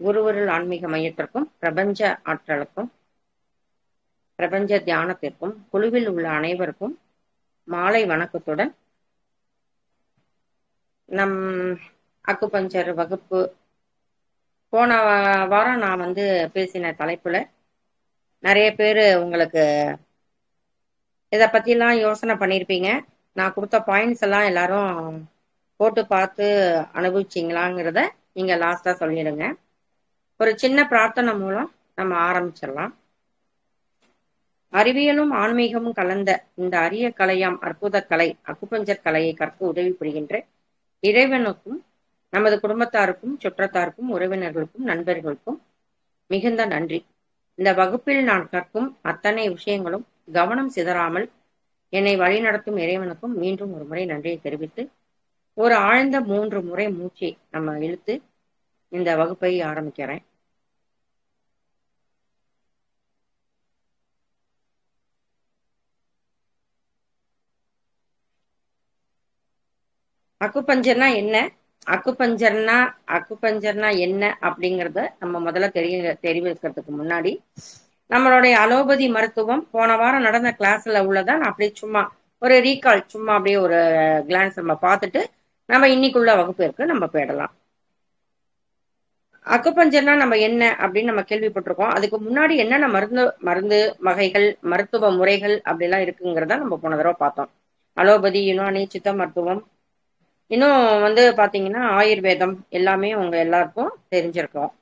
குருவருள் ஆன்மீக மையத்திற்கும் பிரபஞ்ச ஆற்றலுக்கும் பிரபஞ்ச தியானத்திற்கும் குழுவில் உள்ள அனைவருக்கும் மாலை வணக்கத்துடன் நம் அக்குபஞ்சர் வகுப்பு போன வாரம் நான் பேசின தலைப்புல நிறைய பேர் உங்களுக்கு இதை பத்திலாம் யோசனை பண்ணியிருப்பீங்க. நான் கொடுத்த பாயிண்ட்ஸ் எல்லாம் எல்லாரும் போட்டு பார்த்து அனுபவிச்சிங்களாங்கிறத நீங்க லாஸ்டா சொல்லிடுங்க. ஒரு சின்ன பிரார்த்தனை மூலம் நம்ம ஆரம்பிச்சிடலாம். அறிவியலும் ஆன்மீகமும் கலந்த இந்த அரிய கலையாம் அற்புத கலை அக்குபஞ்சர் கலையை கற்க உதவி புரிகின்ற இறைவனுக்கும் நமது குடும்பத்தாருக்கும் சுற்றத்தாருக்கும் உறவினர்களுக்கும் நண்பர்களுக்கும் மிகுந்த நன்றி. இந்த வகுப்பில் நான் கற்கும் அத்தனை விஷயங்களும் கவனம் சிதறாமல் என்னை வழிநடத்தும் இறைவனுக்கும் மீண்டும் ஒரு முறை நன்றியை தெரிவித்து ஒரு ஆழ்ந்த 3 முறை மூச்சை நம்ம இழுத்து இந்த வகுப்பை ஆரம்பிக்கிறேன். அக்குபஞ்சர்னா என்ன, அக்குபஞ்சர்னா என்ன அப்படிங்கிறத நம்ம முதல்ல தெரிவிக்கிறதுக்கு முன்னாடி நம்மளுடைய அலோபதி மருத்துவம் போன வாரம் நடந்த கிளாஸ்ல உள்ளதா நான் அப்படியே சும்மா ஒரு ரீகால் சும்மா அப்படியே ஒரு கிளான்ஸ் நம்ம பார்த்துட்டு நம்ம இன்னைக்குள்ள வகுப்பிற்கு நம்ம போயிடலாம். அக்குபஞ்சர்னா நம்ம என்ன அப்படின்னு நம்ம கேள்விப்பட்டிருக்கோம். அதுக்கு முன்னாடி என்னென்ன மருந்து வகைகள் மருத்துவ முறைகள் அப்படிலாம் இருக்குங்கிறத நம்ம போன தடவை பார்த்தோம். அலோபதி, யுனானி, சித்த மருத்துவம், இன்னும் பாத்தீங்கன்னா ஆயுர்வேதம் எல்லாமே உங்க எல்லாருக்கும் தெரிஞ்சிருக்கும்.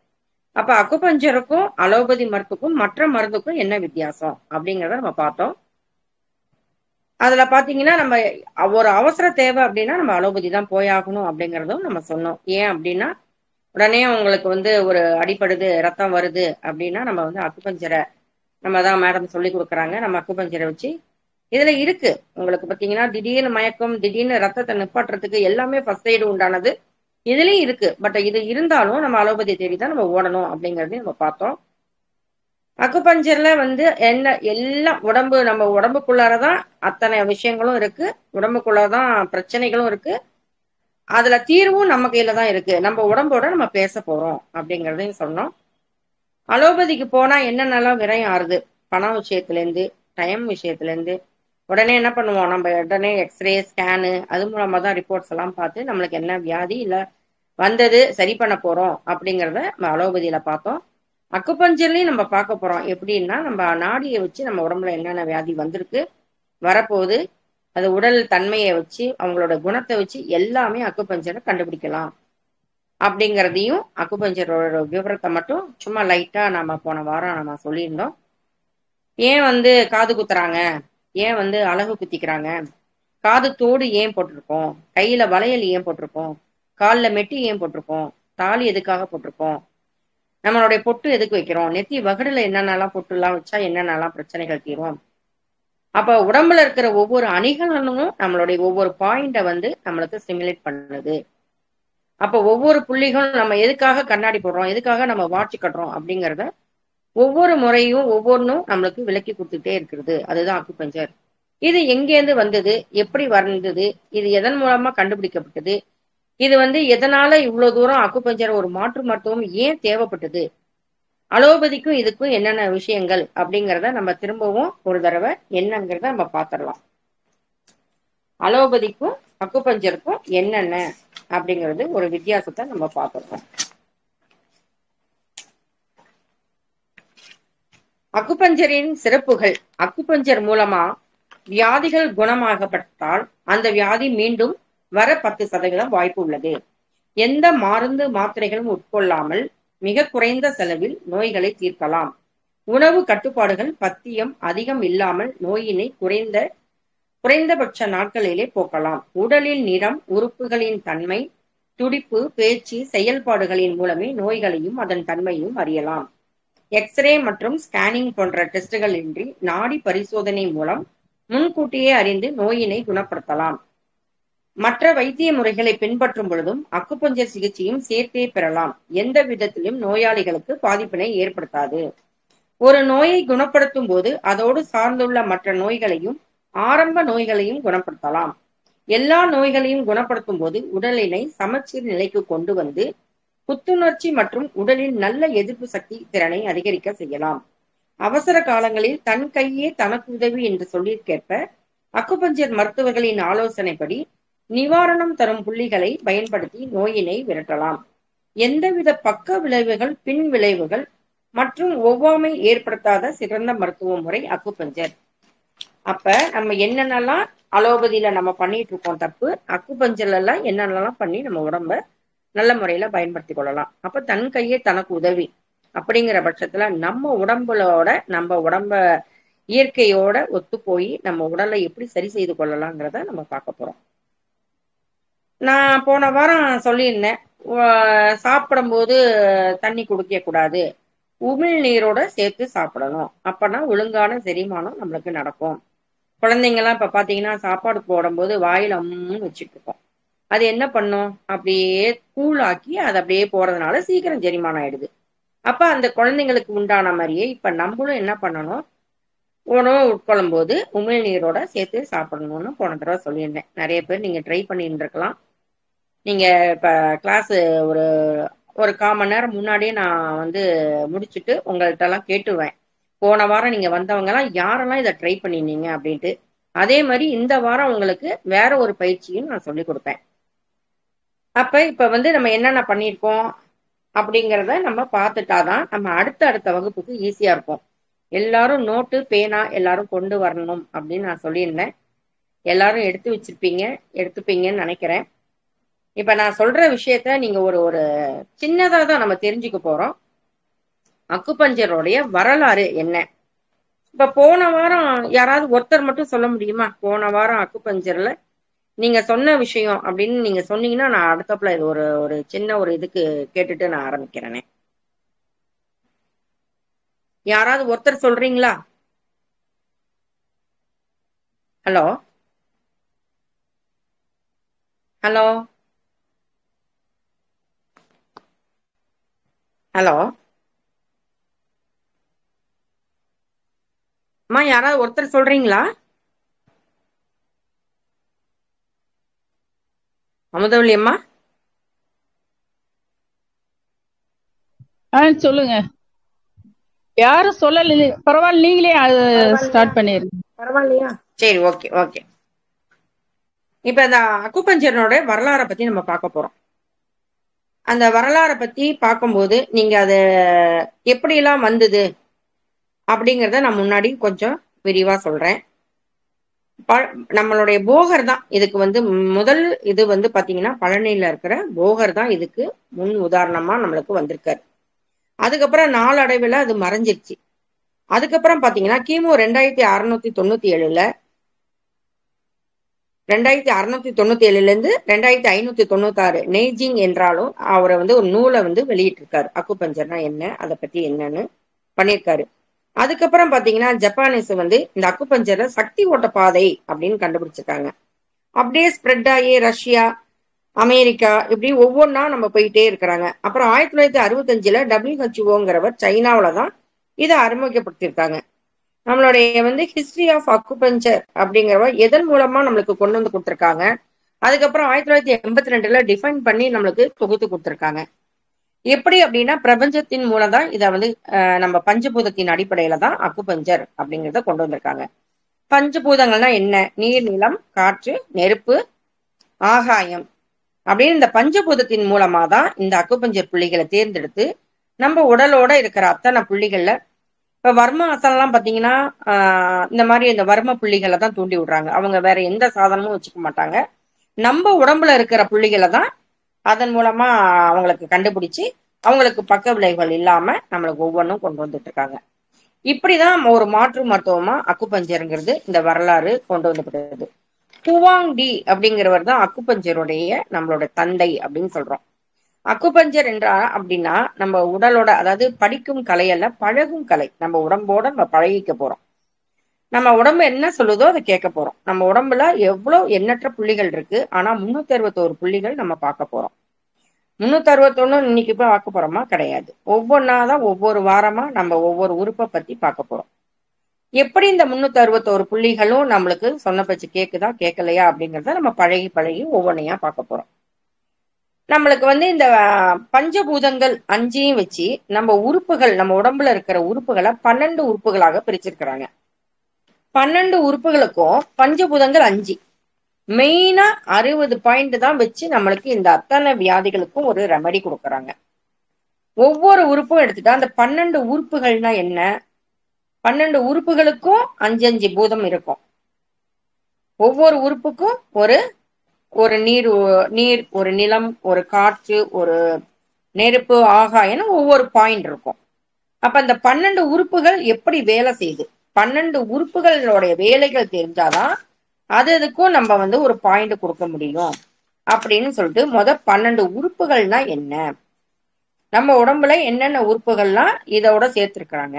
அப்ப அக்குபஞ்சருக்கும் அலோபதி மருத்துக்கும் மற்ற மருந்துக்கும் என்ன வித்தியாசம் அப்படிங்கிறத நம்ம பார்த்தோம். அதுல பாத்தீங்கன்னா நம்ம ஒரு அவசர தேவை அப்படின்னா நம்ம அலோபதி தான் போயாகணும் அப்படிங்கிறதும் நம்ம சொன்னோம். ஏன் அப்படின்னா உடனே உங்களுக்கு ஒரு அடிப்படுது, ரத்தம் வருது அப்படின்னா நம்ம அக்குபஞ்சரை நம்ம தான் மேடம் சொல்லி கொடுக்குறாங்க. நம்ம அக்குபஞ்சரை வச்சு இதுல இருக்கு உங்களுக்கு பாத்தீங்கன்னா திடீர்னு மயக்கம், திடீர்னு ரத்தத்தை நிப்பாட்டுறதுக்கு எல்லாமே ஃபர்ஸ்ட் எய்டு உண்டானது இதுலயும் இருக்கு. பட் இது இருந்தாலும் நம்ம அலோபதி தேடி தான் நம்ம ஓடணும் அப்படிங்கறதையும் நம்ம பார்த்தோம். அக்குபஞ்சர்ல என்ன எல்லாம் நம்ம உடம்புக்குள்ளாரதான் அத்தனை விஷயங்களும் இருக்கு, உடம்புக்குள்ளதான் பிரச்சனைகளும் இருக்கு, அதுல தீர்வும் நம்ம கையில தான் இருக்கு. நம்ம உடம்போட நம்ம பேச போறோம் அப்படிங்கறதையும் சொன்னோம். அலோபதிக்கு போனா என்னென்னலாம் விரயம் ஆறுது, பணம் விஷயத்துல இருந்து டைம் விஷயத்துல இருந்து உடனே என்ன பண்ணுவோம், நம்ம உடனே எக்ஸ்ரே ஸ்கேனு அது மூலமா தான் ரிப்போர்ட்ஸ் எல்லாம் பார்த்து நம்மளுக்கு என்ன வியாதி இல்ல வந்தது சரி பண்ண போறோம் அப்படிங்கிறத நம்ம அலோபதியில பார்த்தோம். அக்குபஞ்சர்லயும் நம்ம பார்க்க போறோம். எப்படின்னா நம்ம நாடியை வச்சு நம்ம உடம்புல என்னென்ன வியாதி வந்திருக்கு வரப்போகுது, அது உடல் தன்மையை வச்சு அவங்களோட குணத்தை வச்சு எல்லாமே அக்குபஞ்சரை கண்டுபிடிக்கலாம் அப்படிங்கிறதையும் அக்குபஞ்சரோட விவரத்தை மட்டும் சும்மா லைட்டா நம்ம போன வாரம் நம்ம சொல்லியிருந்தோம். ஏன் காது குத்துறாங்க, ஏன் அழகு குத்திக்கிறாங்க, காது தோடு ஏன் போட்டிருக்கோம், கையில வளையல் ஏன் போட்டிருக்கோம், காலில் மெட்டி ஏன் போட்டிருக்கோம், தாலி எதுக்காக போட்டிருக்கோம், நம்மளுடைய பொட்டு எதுக்கு வைக்கிறோம், நெத்தி வகடுல என்னென்னலாம் பொட்டு எல்லாம் வச்சா என்னென்னலாம் பிரச்சனைகள் தீரும். அப்ப உடம்புல இருக்கிற ஒவ்வொரு அணிகளும் நம்மளுடைய ஒவ்வொரு பாயிண்ட நம்மளுக்கு ஸ்டிமுலேட் பண்ணுது. அப்ப ஒவ்வொரு புள்ளிகளும் நம்ம எதுக்காக கண்ணாடி போடுறோம், எதுக்காக நம்ம வாட்ச் கட்டுறோம் அப்படிங்கிறத ஒவ்வொரு முறையும் ஒவ்வொன்றும் நம்மளுக்கு விளக்கி கொடுத்துட்டே இருக்கிறது. அதுதான் அக்குபஞ்சர். இது எங்கேருந்து வந்தது, எப்படி வந்தது, இது எதன் மூலமா கண்டுபிடிக்கப்பட்டது, இது எதனால இவ்வளவு தூரம் அக்குபஞ்சர் ஒரு மாற்று மருத்துவம் ஏன் தேவைப்பட்டது, அலோபதிக்கும் இதுக்கும் என்னென்ன விஷயங்கள் அப்படிங்கிறத நம்ம திரும்பவும் ஒரு தடவை என்னங்கிறத நம்ம பார்த்துடலாம். அலோபதிக்கும் அக்குபஞ்சருக்கும் என்னென்ன அப்படிங்கிறது ஒரு வித்தியாசத்தை நம்ம பார்த்துருக்கோம். அக்குபஞ்சரின் சிறப்புகள். அக்குபஞ்சர் மூலமா வியாதிகள் குணமாகப்பட்டால் அந்த வியாதி மீண்டும் வர 10% வாய்ப்பு உள்ளது. எந்த மருந்து மாத்திரைகளும் உட்கொள்ளாமல் மிக குறைந்த செலவில் நோய்களை தீர்க்கலாம். உணவு கட்டுப்பாடுகள் பத்தியம் அதிகம் இல்லாமல் நோயினை குறைந்தபட்ச நாட்களிலே போக்கலாம். உடலின் நிறம், உறுப்புகளின் தன்மை, துடிப்பு, பேச்சு, செயல்பாடுகளின் மூலமே நோய்களையும் அதன் தன்மையும் அறியலாம். எக்ஸ்ரே மற்றும் ஸ்கேனிங் போன்ற டெஸ்டுகள் இன்றி நாடி பரிசோதனை மூலம் முன்கூட்டியே அறிந்து நோயினை குணப்படுத்தலாம். மற்ற வைத்திய முறைகளை பின்பற்றும் பொழுதும் அக்குபஞ்சர் சிகிச்சையும் சேர்த்தே பெறலாம். எந்த விதத்திலும் நோயாளிகளுக்கு பாதிப்பினை ஏற்படுத்தாது. ஒரு நோயை குணப்படுத்தும் போது அதோடு சார்ந்துள்ள மற்ற நோய்களையும் ஆரம்ப நோய்களையும் குணப்படுத்தலாம். எல்லா நோய்களையும் குணப்படுத்தும் போது உடலினை சமச்சீர் நிலைக்கு கொண்டு வந்து புத்துணர்ச்சி மற்றும் உடலின் நல்ல எதிர்ப்பு சக்தி திறனை அதிகரிக்க செய்யலாம். அவசர காலங்களில் தன் கையே தனக்கு உதவி என்று சொல்லிற்கேற்ப அக்குபஞ்சர் மருத்துவர்களின் ஆலோசனைப்படி நிவாரணம் தரும் புள்ளிகளை பயன்படுத்தி நோயினை விரட்டலாம். எந்தவித பக்க விளைவுகள், பின் விளைவுகள் மற்றும் ஒவ்வாமை ஏற்படுத்தாத சிறந்த மருத்துவ முறை அக்குபஞ்சர். அப்ப நம்ம என்னென்னலாம் அலோபதியில நம்ம பண்ணிட்டு இருக்கோம் தப்பு, அக்குபஞ்சர்ல எல்லாம் என்னென்னலாம் பண்ணி நம்ம உடம்ப நல்ல முறையில பயன்படுத்தி கொள்ளலாம். அப்ப தன் கையே தனக்கு உதவி அப்படிங்கிற பட்சத்துல நம்ம உடம்ப இயற்கையோட ஒத்து போய் நம்ம உடலை எப்படி சரி செய்து கொள்ளலாங்கிறத நம்ம பார்க்க போறோம். நான் போன வாரம் சொல்லியிருந்தேன், சாப்பிடும்போது தண்ணி குடிக்க கூடாது, உமிழ் நீரோட சேர்த்து சாப்பிடணும். அப்பனா ஒழுங்கான செரிமானம் நம்மளுக்கு நடக்கும். குழந்தைங்கலாம் இப்ப பாத்தீங்கன்னா சாப்பாடு போடும்போது வாயில அம்முன்னு வச்சுட்டு இருக்கோம். அது என்ன பண்ணும், அப்படியே கூழாக்கி அது அப்படியே போறதுனால சீக்கிரம் செரிமானம் ஆயிடுது. அப்ப அந்த குழந்தைங்களுக்கு உண்டான மாதிரியே இப்ப நம்மளும் என்ன பண்ணணும், உணவு உட்கொள்ளும் போது உமிழ் நீரோட சேர்த்து சாப்பிடணும்னு போன தடவை சொல்லியிருந்தேன். நிறைய பேர் நீங்க ட்ரை பண்ணிட்டு இருக்கலாம். நீங்க இப்ப கிளாஸ் ஒரு ஒரு 1/4 மணி நேரம் முன்னாடியே நான் முடிச்சுட்டு உங்கள்கிட்ட எல்லாம் கேட்டுருவேன், போன வாரம் நீங்க வந்தவங்க எல்லாம் யாரெல்லாம் இதை ட்ரை பண்ணிருந்தீங்க அப்படின்ட்டு. அதே மாதிரி இந்த வாரம் உங்களுக்கு வேற ஒரு பயிற்சியும் நான் சொல்லி கொடுப்பேன். அப்ப இப்ப நம்ம என்னென்ன பண்ணியிருக்கோம் அப்படிங்கிறத நம்ம பார்த்துட்டாதான் நம்ம அடுத்த வகுப்புக்கு ஈஸியா இருக்கும். எல்லாரும் நோட்டு பேனா எல்லாரும் கொண்டு வரணும் அப்படின்னு நான் சொல்லியிருந்தேன். எல்லாரும் எடுத்துப்பீங்கன்னு நினைக்கிறேன். இப்ப நான் சொல்ற விஷயத்த நீங்க ஒரு சின்னதா தான் நம்ம தெரிஞ்சுக்க போறோம். அக்குபஞ்சருடைய வரலாறு என்ன. இப்ப போன வாரம் யாராவது ஒருத்தர் மட்டும் சொல்ல முடியுமா, போன வாரம் அக்குபஞ்சர்ல நீங்க சொன்ன விஷயம் அப்படின்னு நீங்க சொன்னீங்கன்னா நான் அடுத்தப்புல இது ஒரு சின்ன ஒரு இதுக்கு கேட்டுட்டு நான் ஆரம்பிக்கிறேனே. யாராவது ஒருத்தர் சொல்றீங்களா? ஹலோ ஹலோ ஹலோ அம்மா, யாராவது ஒருத்தர் சொல்றீங்களா? அமுதவள்ளி அம்மா. சொல்லுங்க. யாரும் சொல்லல, பரவாயில்ல, நீங்களே ஸ்டார்ட் பண்ணிருங்க. பரவாயில்லையா? சரி, ஓகே ஓகே. இப்ப இந்த அக்குபஞ்சரோட வரலாறை பத்தி நம்ம பார்க்க போறோம். அந்த வரலாறை பத்தி பார்க்கும்போது நீங்க அது எப்படி எல்லாம் வந்தது அப்படிங்கிறத நான் முன்னாடி கொஞ்சம் விரிவா சொல்றேன். நம்மளுடைய போகர் தான் இதுக்கு முதல் இது பாத்தீங்கன்னா பழனியில இருக்கிற போகர் தான் இதுக்கு முன் உதாரணமா நம்மளுக்கு வந்திருக்காரு. அதுக்கப்புறம் நாளடைவுல அது மறைஞ்சிருச்சு. அதுக்கப்புறம் பாத்தீங்கன்னா கிமு 2697ல 2697ல இருந்து 2596 நெய்ஜிங் என்றாலும் அவரை ஒரு நூலை வெளியிட்டு இருக்காரு. அக்குபஞ்சர்னா என்ன, அதை பத்தி என்னன்னு பண்ணியிருக்காரு. அதுக்கப்புறம் பாத்தீங்கன்னா ஜப்பானீஸ் இந்த அக்குபஞ்சரை சக்தி ஓட்ட பாதை அப்படின்னு கண்டுபிடிச்சிருக்காங்க. அப்படியே ஸ்ப்ரெட் ஆகி ரஷ்யா, அமெரிக்கா, இப்படி ஒவ்வொன்றா நம்ம போயிட்டே இருக்கிறாங்க. அப்புறம் 1965ல WHO சைனாவில தான் இதை அறிமுகப்படுத்தியிருக்காங்க. நம்மளுடைய ஹிஸ்டரி ஆஃப் அக்குபஞ்சர் அப்படிங்கிறவர் எதன் மூலமா நம்மளுக்கு கொண்டு கொடுத்துருக்காங்க. அதுக்கப்புறம் 1982ல டிஃபைன் பண்ணி நம்மளுக்கு தொகுத்து கொடுத்துருக்காங்க. எப்படி அப்படின்னா பிரபஞ்சத்தின் மூலம் தான் இதை நம்ம பஞ்சபூதத்தின் அடிப்படையில தான் அக்குபஞ்சர் அப்படிங்கிறத கொண்டு வந்திருக்காங்க. பஞ்சபூதங்கள்னா என்ன? நீர், நிலம், காற்று, நெருப்பு, ஆகாயம் அப்படின்னு இந்த பஞ்சபூதத்தின் மூலமா தான் இந்த அக்குபஞ்சர் புள்ளிகளை தேர்ந்தெடுத்து நம்ம உடலோட இருக்கிற அத்தனை புள்ளிகள்ல இப்ப வர்ம ஆசனம்லாம் பாத்தீங்கன்னா இந்த மாதிரி இந்த வர்ம புள்ளிகளை தான் தூண்டி விடுறாங்க. அவங்க வேற எந்த சாதனமும் வச்சுக்க மாட்டாங்க. நம்ம உடம்புல இருக்கிற புள்ளிகளை தான் அதன் மூலமா அவங்களுக்கு கண்டுபிடிச்சு அவங்களுக்கு பக்க விளைவுகள் இல்லாம நம்மளுக்கு ஒவ்வொன்றும் கொண்டு வந்துட்டு இருக்காங்க. இப்படிதான் ஒரு மாற்று மருத்துவமா அக்குபஞ்சருங்கிறது இந்த வரலாறு கொண்டு வந்துவிட்டது. ஹுவாங் டி அப்படிங்கிறவர் தான் அக்குபஞ்சருடைய நம்மளோட தந்தை அப்படின்னு சொல்றோம். அக்குபஞ்சர் என்றா அப்படின்னா நம்ம உடலோட, அதாவது படிக்கும் கலை அல்ல, பழகும் கலை. நம்ம உடம்போட நம்ம பழகிக்க போறோம். நம்ம உடம்பு என்ன சொல்லுதோ அதை கேட்க போறோம். நம்ம உடம்புல எவ்வளவு எண்ணற்ற புள்ளிகள் இருக்கு, ஆனா 361 புள்ளிகள் நம்ம பார்க்க போறோம். 361 இன்னைக்கு போய் பார்க்க போறோமா? கிடையாது. ஒவ்வொன்னாதான் ஒவ்வொரு வாரமா நம்ம ஒவ்வொரு உறுப்பை பத்தி பார்க்க போறோம். எப்படி இந்த 361 புள்ளிகளும் நம்மளுக்கு சொன்ன பேச்சு கேக்குதா கேட்கலையா அப்படிங்கிறத நம்ம பழகி ஒவ்வொன்னையா பார்க்க போறோம். நம்மளுக்கு வந்து இந்த பஞ்சபூதங்கள் 5ஐயும் வச்சு நம்ம உறுப்புகள், நம்ம உடம்புல இருக்கிற உறுப்புகளை 12 உறுப்புகளாக பிரிச்சிருக்கிறாங்க. 12 உறுப்புகளுக்கும் பஞ்சபூதங்கள் 5. மெயினா 60 பாயிண்ட் தான் வச்சு நம்மளுக்கு இந்த அத்தனை வியாதிகளுக்கும் ஒரு ரெமடி கொடுக்கறாங்க. ஒவ்வொரு உறுப்பும் எடுத்துட்டா அந்த 12 உறுப்புகள்னா என்ன? 12 உறுப்புகளுக்கும் 5 பூதம் இருக்கும். ஒவ்வொரு உறுப்புக்கும் ஒரு ஒரு நீர், ஒரு நிலம், ஒரு காற்று, ஒரு நெருப்பு, ஆகாயம், ஒவ்வொரு பாயிண்ட் இருக்கும். அப்ப அந்த 12 உறுப்புகள் எப்படி வேலை செய்யுது, 12 உறுப்புகளோட வேலைகள் தெரிஞ்சாதான் அதுக்கும் நம்ம வந்து ஒரு பாயிண்ட் கொடுக்க முடியும் அப்படின்னு சொல்லிட்டு 12 உறுப்புகள்னா என்ன, நம்ம உடம்புல என்னென்ன உறுப்புகள்லாம் இதோட சேர்த்திருக்கிறாங்க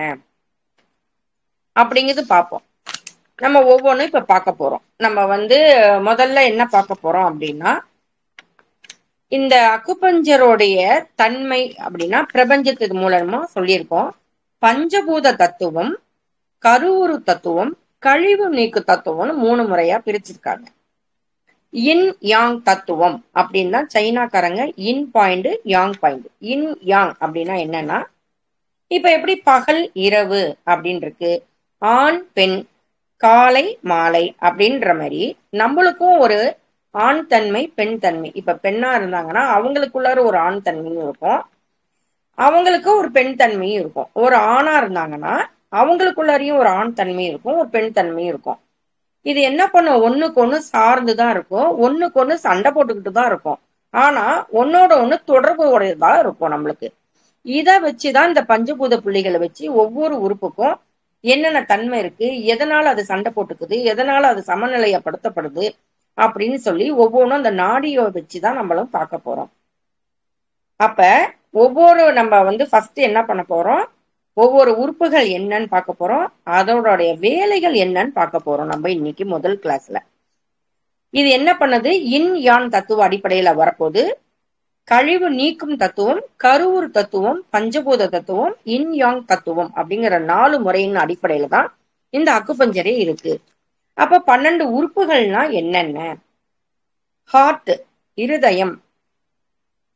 அப்படிங்கிறது பார்ப்போம். நம்ம ஒவ்வொன்றும் இப்ப பார்க்க போறோம். நம்ம வந்து முதல்ல என்ன பார்க்க போறோம் அப்படின்னா, இந்த அக்குபஞ்சரோடைய தன்மை அப்படின்னா பிரபஞ்சத்துக்கு மூலமா சொல்லியிருக்கோம். பஞ்சபூத தத்துவம், கருவுரு தத்துவம், கழிவு நீக்கு தத்துவம்னு 3 முறையா பிரிச்சிருக்காங்க. இன் யாங் தத்துவம் அப்படின்னா சைனாக்காரங்க yin point yang point. Yin yang அப்படின்னா என்னன்னா, இப்ப எப்படி பகல் இரவு அப்படின்னு இருக்கு, ஆண் பெண், காலை மாலை அப்படின்ற மாதிரி நம்மளுக்கும் ஒரு ஆண் தன்மை பெண் தன்மை. இப்ப பெண்ணா இருந்தாங்கன்னா அவங்களுக்குள்ளார ஒரு ஆண் தன்மையும் இருக்கும், அவங்களுக்கு ஒரு பெண் தன்மையும் இருக்கும். ஒரு ஆணா இருந்தாங்கன்னா அவங்களுக்குள்ளாரையும் ஒரு ஆண் தன்மையும் இருக்கும், ஒரு பெண் தன்மையும் இருக்கும். இது என்ன பண்ணும், ஒண்ணுக்கு ஒண்ணு சார்ந்துதான் இருக்கும், ஒண்ணுக்கு ஒண்ணு சண்டை போட்டுக்கிட்டு தான் இருக்கும். ஆனா ஒன்னோட ஒண்ணு தொடர்பு உடையதா இருக்கும் நம்மளுக்கு. இதை வச்சுதான் இந்த பஞ்சபூத புள்ளிகளை வச்சு ஒவ்வொரு உறுப்புக்கும் என்னென்ன தன்மை இருக்கு, எதனால அது சண்டை போட்டுக்குது, எதனால அது சமநிலையப்படுத்தப்படுது அப்படின்னு சொல்லி ஒவ்வொன்றும் அந்த நாடியை வச்சுதான் நம்மளும் பார்க்க போறோம். அப்ப ஒவ்வொரு நம்ம வந்து ஃபர்ஸ்ட் என்ன பண்ண போறோம், ஒவ்வொரு உறுப்புகள் என்னன்னு பார்க்க போறோம், அதோடைய வேலைகள் என்னன்னு பார்க்க போறோம் நம்ம இன்னைக்கு முதல் கிளாஸ்ல. இது என்ன பண்ணுது, இன் யான் தத்துவ அடிப்படையில வரப்போது. கழிவு நீக்கும் தத்துவம், கருவுரு தத்துவம், பஞ்சபூத தத்துவம், இன் யாங் தத்துவம் அப்படிங்கிற 4 முறையின் அடிப்படையில தான் இந்த அக்குபஞ்சரே இருக்கு. அப்ப 12 உறுப்புகள்னா என்னென்ன? ஹார்ட் இருதயம்,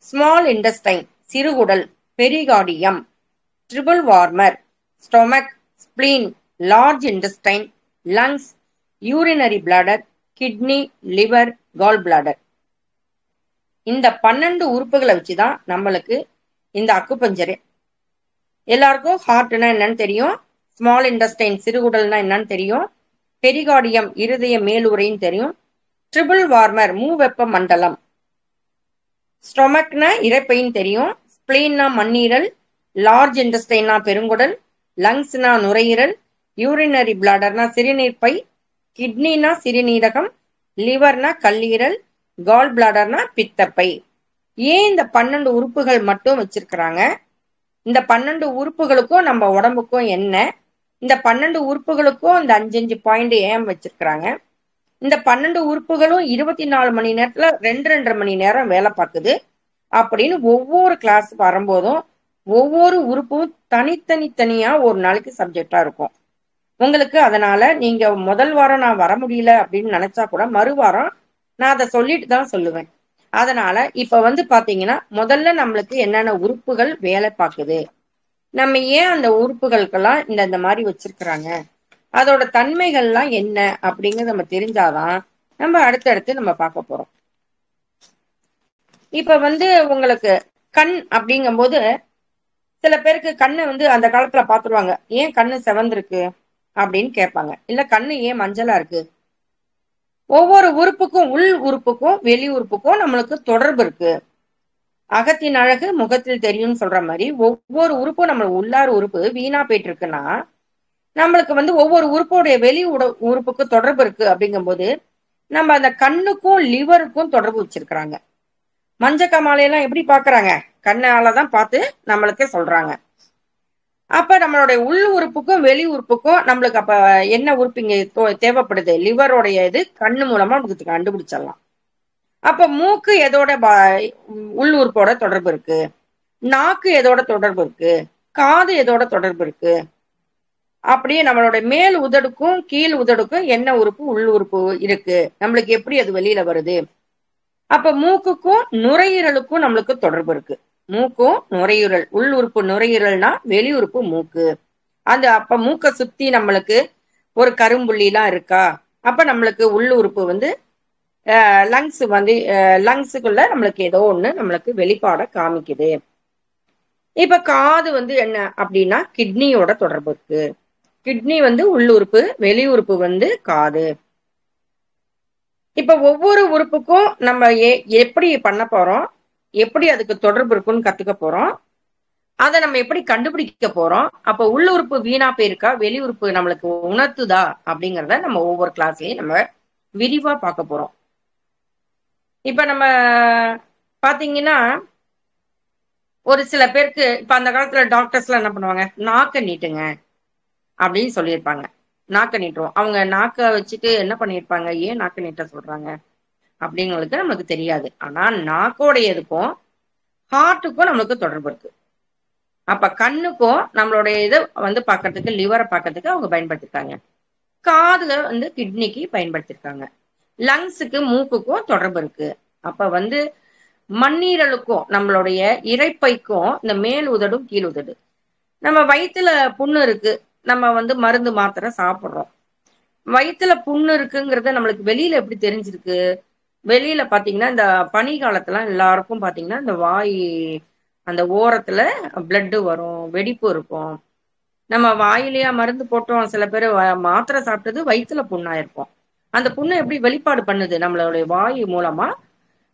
ஸ்மால் இன்டெஸ்டைன் சிறுகுடல், pericardium, triple warmer stomach, spleen, large intestine, lungs, urinary bladder, kidney, liver, gall bladder. இந்த 12 உறுப்புகளை வச்சுதான் நம்மளுக்கு இந்த அக்குபஞ்சரே. எல்லாருக்கும் ஹார்ட்னா என்னன்னு தெரியும், ஸ்மால் இன்டெஸ்டைன் சிறுகுடல்னா என்னன்னு தெரியும், பெரிகார்டியம் இருதய மேலுறைன்னு தெரியும், ட்ரிபிள் வார்மர் மூவெப்ப மண்டலம், ஸ்டொமக்னா இரைப்பைன்னு தெரியும், ஸ்பிளீன்னா மண்ணீரல், லார்ஜ் இன்டெஸ்டைன்னா பெருங்குடல், லங்ஸ்னா நுரையீரல், யூரினரி பிளாடர்னா சிறுநீர்ப்பை, கிட்னினா சிறுநீரகம், லிவர்னா கல்லீரல், கால் பிளாடர்னா பித்தப்பை. ஏன் இந்த 12 உறுப்புகள் மட்டும் வச்சிருக்கிறாங்க? இந்த 12 உறுப்புகளுக்கும் நம்ம உடம்புக்கும் என்ன, இந்த 12 உறுப்புகளுக்கும் இந்த 5 பாயிண்ட் ஏன் வச்சிருக்கிறாங்க? இந்த 12 உறுப்புகளும் 24 மணி நேரத்துல 2.5 மணி நேரம் வேலை பார்க்குது அப்படின்னு ஒவ்வொரு கிளாஸ் வரும்போதும் ஒவ்வொரு உறுப்பும் தனித்தனியா ஒரு நாளைக்கு சப்ஜெக்டா இருக்கும் உங்களுக்கு. அதனால நீங்க முதல் வாரம் நான் வர முடியல அப்படின்னு நினைச்சா கூட மறுவாரம் நான் அதை சொல்லிட்டு தான் சொல்லுவேன். அதனால இப்ப வந்து பாத்தீங்கன்னா முதல்ல நம்மளுக்கு என்னென்ன உறுப்புகள் வேலை பார்க்குது, நம்ம ஏன் அந்த உறுப்புகளுக்கெல்லாம் இந்த மாதிரி வச்சிருக்கிறாங்க, அதோட தன்மைகள்லாம் என்ன அப்படிங்கிறது நம்ம தெரிஞ்சாதான் நம்ம அடுத்தடுத்து நம்ம பார்க்க போறோம். இப்ப வந்து உங்களுக்கு கண் அப்படிங்கும் போது சில பேருக்கு கண்ணை வந்து அந்த காலத்துல பாத்துருவாங்க, ஏன் கண்ணு செவந்திருக்கு அப்படின்னு கேட்பாங்க, இல்ல கண்ணு ஏன் மஞ்சளா இருக்கு. ஒவ்வொரு உறுப்புக்கும், உள் உறுப்புக்கும் வெளி உறுப்புக்கும் நம்மளுக்கு தொடர்பு இருக்கு. அகத்தின் அழகு முகத்தில் தெரியும்னு சொல்ற மாதிரி ஒவ்வொரு உறுப்பும் நம்ம உள்ளார் உறுப்பு வீணா போயிட்டு இருக்குன்னா நம்மளுக்கு வந்து ஒவ்வொரு உறுப்போடைய வெளி உறுப்புக்கு தொடர்பு இருக்கு. அப்படிங்கும் போது நம்ம அந்த கண்ணுக்கும் லிவருக்கும் தொடர்பு வச்சிருக்கிறாங்க. மஞ்ச காமாலையெல்லாம் எப்படி பாக்குறாங்க, கண்ணாலதான் பார்த்து நம்மளுக்கு சொல்றாங்க. அப்ப நம்மளுடைய உள் உறுப்புக்கும் வெளி உறுப்புக்கும் நம்மளுக்கு அப்ப என்ன உறுப்பு இங்க தேவைப்படுது, லிவரோடைய இது கண்ணு மூலமா நமக்கு கண்டுபிடிச்சிடலாம். அப்ப மூக்கு எதோட உள் உறுப்போட தொடர்பு இருக்கு, நாக்கு எதோட தொடர்பு இருக்கு, காது எதோட தொடர்பு இருக்கு, அப்படியே நம்மளோட மேல் உதடுக்கும் கீழ் உதடுக்கும் என்ன உறுப்பு உள் உறுப்பு இருக்கு, நம்மளுக்கு எப்படி அது வெளியில வருது, அப்ப மூக்குக்கும் நுரையீரலுக்கும் நம்மளுக்கு தொடர்பு இருக்கு. மூக்கும் நுரையீரல், உள் உறுப்பு நுரையீரல்னா வெளி உறுப்பு மூக்கு. அப்ப மூக்க சுத்தி நம்மளுக்கு ஒரு கரும்புள்ளி எல்லாம் இருக்கா, அப்ப நம்மளுக்கு உள் உறுப்பு வந்து லங்ஸ் வந்து லங்ஸுக்குள்ள நம்மளுக்கு ஏதோ ஒண்ணு நம்மளுக்கு வெளிப்பாட காமிக்குது. இப்ப காது வந்து என்ன அப்படின்னா கிட்னியோட தொடர்பு இருக்கு. கிட்னி வந்து உள்ளுறுப்பு, வெளி உறுப்பு வந்து காது. இப்ப ஒவ்வொரு உறுப்புக்கும் நம்ம எப்படி பண்ண போறோம், எப்படி அதுக்கு தொடர்பு இருக்குன்னு கத்துக்க போறோம், அதை நம்ம எப்படி கண்டுபிடிக்க போறோம், அப்ப உள்ளுறுப்பு வீணா போயிருக்கா, வெளி உறுப்பு நம்மளுக்கு உணர்த்துதா அப்படிங்கறத நம்ம ஒவ்வொரு கிளாஸ்லயும் நம்ம விரிவா பார்க்க போறோம். இப்ப நம்ம பாத்தீங்கன்னா ஒரு சில பேருக்கு இப்ப அந்த காலத்துல டாக்டர்ஸ் எல்லாம் என்ன பண்ணுவாங்க, நாக்க நீட்டுங்க அப்படின்னு சொல்லியிருப்பாங்க. நாக்க நீட்டுவோம். அவங்க நாக்க வச்சுட்டு என்ன பண்ணிருப்பாங்க, ஏன் நாக்க நீட்ட சொல்றாங்க அப்படிங்களுக்கு நமக்கு தெரியாது. ஆனா நாக்கோடையதுக்கும் ஹார்ட்டுக்கும் நம்மளுக்கு தொடர்பு இருக்கு. அப்ப கண்ணுக்கும் நம்மளுடைய இதை வந்து பாக்குறதுக்கு, லிவரை பாக்குறதுக்கு அவங்க பயன்படுத்திருக்காங்க. காதுல வந்து கிட்னிக்கு பயன்படுத்திருக்காங்க. லங்ஸுக்கு மூக்குக்கும் தொடர்பு இருக்கு. அப்ப வந்து மண்ணீரலுக்கும் நம்மளுடைய இரைப்பைக்கும் இந்த மேல் உதடும் கீழ் உதடு. நம்ம வயிற்றுல புண்ணு இருக்கு, நம்ம வந்து மருந்து மாத்திரை சாப்பிடுறோம். வயிற்றுல புண்ணு இருக்குங்கிறத நம்மளுக்கு வெளியில எப்படி தெரிஞ்சிருக்கு, வெளியில பாத்தீங்கன்னா இந்த பனி காலத்துல எல்லாருக்கும் பாத்தீங்கன்னா இந்த வாய் அந்த ஓரத்துல பிளட் வரும், வெடிப்பு இருக்கும். நம்ம வாயிலையா மருந்து போட்டோம், சில பேர் மாத்திரை சாப்பிட்டது வயிற்றுல புண்ணாயிருக்கும். அந்த புண்ணை எப்படி வெளிப்பாடு பண்ணுது, நம்மளுடைய வாயு மூலமா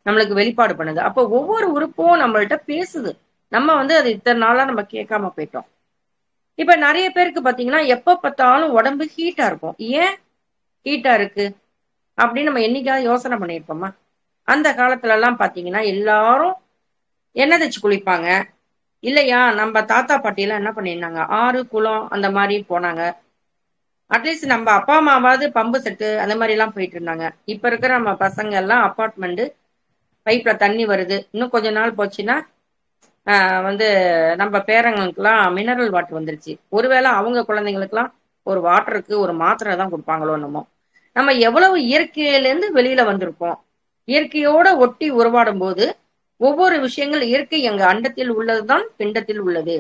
நம்மளுக்கு வெளிப்பாடு பண்ணுது. அப்ப ஒவ்வொரு உறுப்பும் நம்மள்ட்ட பேசுது. நம்ம வந்து அது இத்தனை நாளா நம்ம கேட்காம போயிட்டோம். இப்ப நிறைய பேருக்கு பாத்தீங்கன்னா எப்ப பார்த்தாலும் உடம்பு ஹீட்டா இருக்கும். ஏன் ஹீட்டா இருக்கு அப்படின்னு நம்ம என்னைக்காவது யோசனை பண்ணியிருப்போமா? அந்த காலத்துல எல்லாம் பாத்தீங்கன்னா எல்லாரும் எண்ணெய் தேய்ச்சி குளிப்பாங்க இல்லையா? நம்ம தாத்தா பாட்டி எல்லாம் என்ன பண்ணிருந்தாங்க, ஆறு குளம் அந்த மாதிரி போனாங்க. அட்லீஸ்ட் நம்ம அப்பா அம்மாவாவது பம்பு செட்டு அந்த மாதிரி எல்லாம் போயிட்டு இருந்தாங்க. இப்ப இருக்கிற நம்ம பசங்க எல்லாம் அப்பார்ட்மெண்ட், பைப்ல தண்ணி வருது. இன்னும் கொஞ்ச நாள் போச்சுன்னா வந்து நம்ம பேரங்களுக்கெல்லாம் மினரல் வாட்டர் வந்துருச்சு. ஒருவேளை அவங்க குழந்தைங்களுக்கெல்லாம் ஒரு வாட்டருக்கு ஒரு மாத்திரை தான் கொடுப்பாங்களோ என்னமோ. நம்ம எவ்வளவு இயற்கையிலேருந்து வெளியில வந்திருக்கோம். இயற்கையோட ஒட்டி உருவாடும் போது ஒவ்வொரு விஷயங்கள், இயற்கை எங்க அண்டத்தில் உள்ளதுதான் பிண்டத்தில் உள்ளது.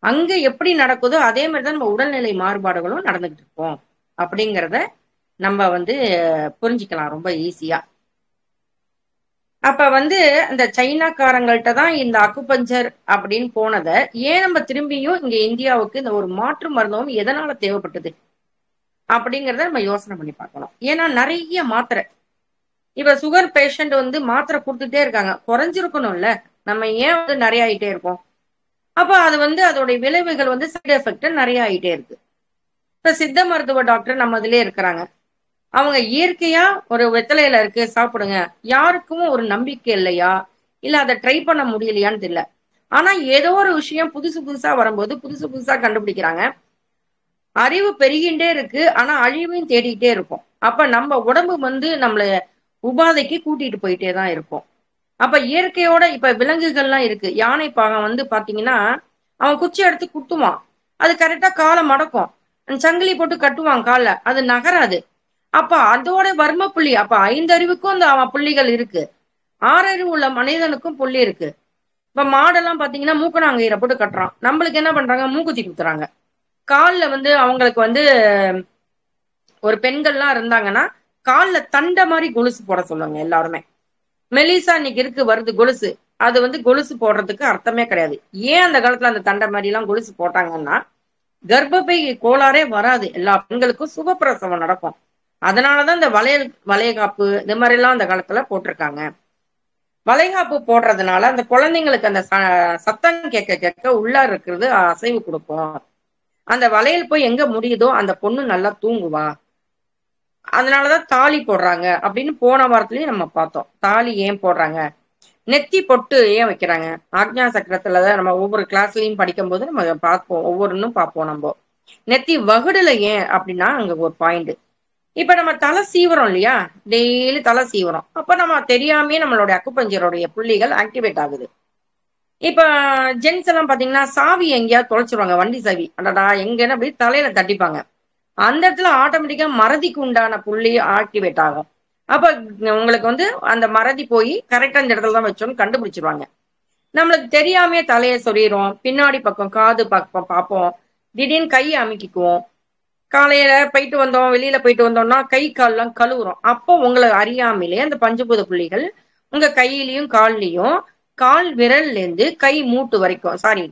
அங்க எப்படி நடக்குதோ அதே மாதிரிதான் நம்ம உடல்நிலை மாறுபாடுகளும் நடந்துகிட்டு இருக்கோம் அப்படிங்கிறத நம்ம வந்து புரிஞ்சுக்கலாம் ரொம்ப ஈஸியா. அப்ப வந்து அந்த சைனாக்காரங்கள்ட்ட தான் இந்த அக்குபஞ்சர் அப்படின்னு போனதை ஏன் நம்ம திரும்பியும் இங்க இந்தியாவுக்கு இந்த ஒரு மாற்று மருந்துவம் எதனால தேவைப்பட்டது அப்படிங்கிறத நம்ம யோசனை பண்ணி பார்க்கணும். ஏன்னா நிறைய மாத்திரை, இப்ப சுகர் பேஷண்ட் வந்து மாத்திரை கொடுத்துட்டே இருக்காங்க, குறைஞ்சிருக்கணும்ல, நம்ம ஏன் வந்து நிறைய ஆயிட்டே இருக்கோம்? அப்ப அது வந்து அதோடைய விளைவுகள் வந்து சைடு எஃபெக்ட் நிறைய ஆயிட்டே இருக்கு. இப்ப சித்த மருத்துவ டாக்டர் நம்ம இதுலயே இருக்கிறாங்க, அவங்க இயற்கையா ஒரு வெத்தலையில இருக்கு சாப்பிடுங்க, யாருக்கும் ஒரு நம்பிக்கை இல்லையா, இல்ல அதை ட்ரை பண்ண முடியலையான்னு தெரியல. ஆனா ஏதோ ஒரு விஷயம் புதுசு புதுசா வரும்போது புதுசு புதுசா கண்டுபிடிக்கிறாங்க. அறிவு பெருகின்றே இருக்கு, ஆனா அழிவையும் தேடிக்கிட்டே இருக்கும். அப்ப நம்ம உடம்பு வந்து நம்மள உபாதைக்கு கூட்டிட்டு போயிட்டே தான் இருக்கும். அப்ப இயற்கையோட இப்ப விலங்குகள்லாம் இருக்கு. யானை பாகம் வந்து பாத்தீங்கன்னா அவன் குச்சி எடுத்து குத்துவான், அது கரெக்டா காலை மடக்கும், சங்கிலி போட்டு கட்டுவான் காலை, அது நகராது. அப்ப அதோட வர்ம புள்ளி, அப்ப 5 அறிவுக்கும் அந்த அவன் புள்ளிகள் இருக்கு. 6 அறிவு உள்ள மனிதனுக்கும் புள்ளி இருக்கு. இப்ப மாடெல்லாம் பாத்தீங்கன்னா மூக்கணாங்கயிறை போட்டு கட்டுறான், நம்மளுக்கு என்ன பண்றாங்க, மூக்குத்தி குத்துறாங்க. காலில் வந்து அவங்களுக்கு வந்து ஒரு பெண்கள்லாம் இருந்தாங்கன்னா காலில் தண்டை மாதிரி கொலுசு போட சொல்லுவாங்க எல்லாருமே. மெலிசா இன்னைக்கு இருக்கு வருது கொலுசு, அது வந்து கொலுசு போடுறதுக்கு அர்த்தமே கிடையாது. ஏன் அந்த காலத்துல அந்த தண்டை மாதிரி எல்லாம் கொலுசு போட்டாங்கன்னா கர்ப்பப்பை கோளாறே வராது, எல்லா பெண்களுக்கும் சுகப்பிரசவம் நடக்கும். அதனாலதான் இந்த வளையகாப்பு இந்த மாதிரி எல்லாம் அந்த காலத்துல போட்டிருக்காங்க. வளைகாப்பு போடுறதுனால அந்த குழந்தைங்களுக்கு அந்த சத்தம் கேட்க கேட்க உள்ள இருக்கிறது அசைவு கொடுக்கும். அந்த வளையல் போய் எங்க முடியுதோ அந்த பொண்ணு நல்லா தூங்குவா. அதனாலதான் தாலி போடுறாங்க அப்படின்னு போன வாரத்திலயும் நம்ம பார்த்தோம். தாலி ஏன் போடுறாங்க, நெத்தி பொட்டு ஏன் வைக்கிறாங்க, ஆக்ஞா சக்கரத்துலதான் நம்ம ஒவ்வொரு கிளாஸ்லயும் படிக்கும் போது நம்ம பார்ப்போம், ஒவ்வொன்றும் பார்ப்போம். நம்ம நெத்தி வகுடுல ஏன் அப்படின்னா அங்க ஒரு பாயிண்ட். இப்ப நம்ம தலை சீவரம் இல்லையா, டெய்லி தலை சீவரம், அப்ப நம்ம தெரியாமே நம்மளுடைய அக்குபஞ்சருடைய புள்ளிகள் ஆக்டிவேட் ஆகுது. இப்ப ஜென்ஸ் எல்லாம் பாத்தீங்கன்னா சாவி எங்கேயாவது தொலைச்சிருவாங்க, வண்டி சாவி, அடடா எங்கன்னா போய் தலையில தட்டிப்பாங்க, அந்த இடத்துல ஆட்டோமேட்டிக்கா மறதிக்கு உண்டான புள்ளி ஆக்டிவேட் ஆகும். அப்ப உங்களுக்கு வந்து அந்த மறதி போய் கரெக்டா இந்த இடத்துல தான் வச்சோம்னு கண்டுபிடிச்சிருவாங்க. நம்மளுக்கு தெரியாமே தலையை சொறிகிறோம், பின்னாடி பக்கம் காது பக்கம் பார்ப்போம், திடீர்னு கையை அமுக்கிக்குவோம். காலையில போயிட்டு வந்தோம், வெளியில போயிட்டு வந்தோம்னா கை கால்லாம் கழுவுறோம். அப்போ உங்களை அறியாமலே அந்த பஞ்சபூத புள்ளிகள் உங்க கையிலயும் கால்லயும், கால் விரல்ல இருந்து கை மூட்டு வரைக்கும், சாரி,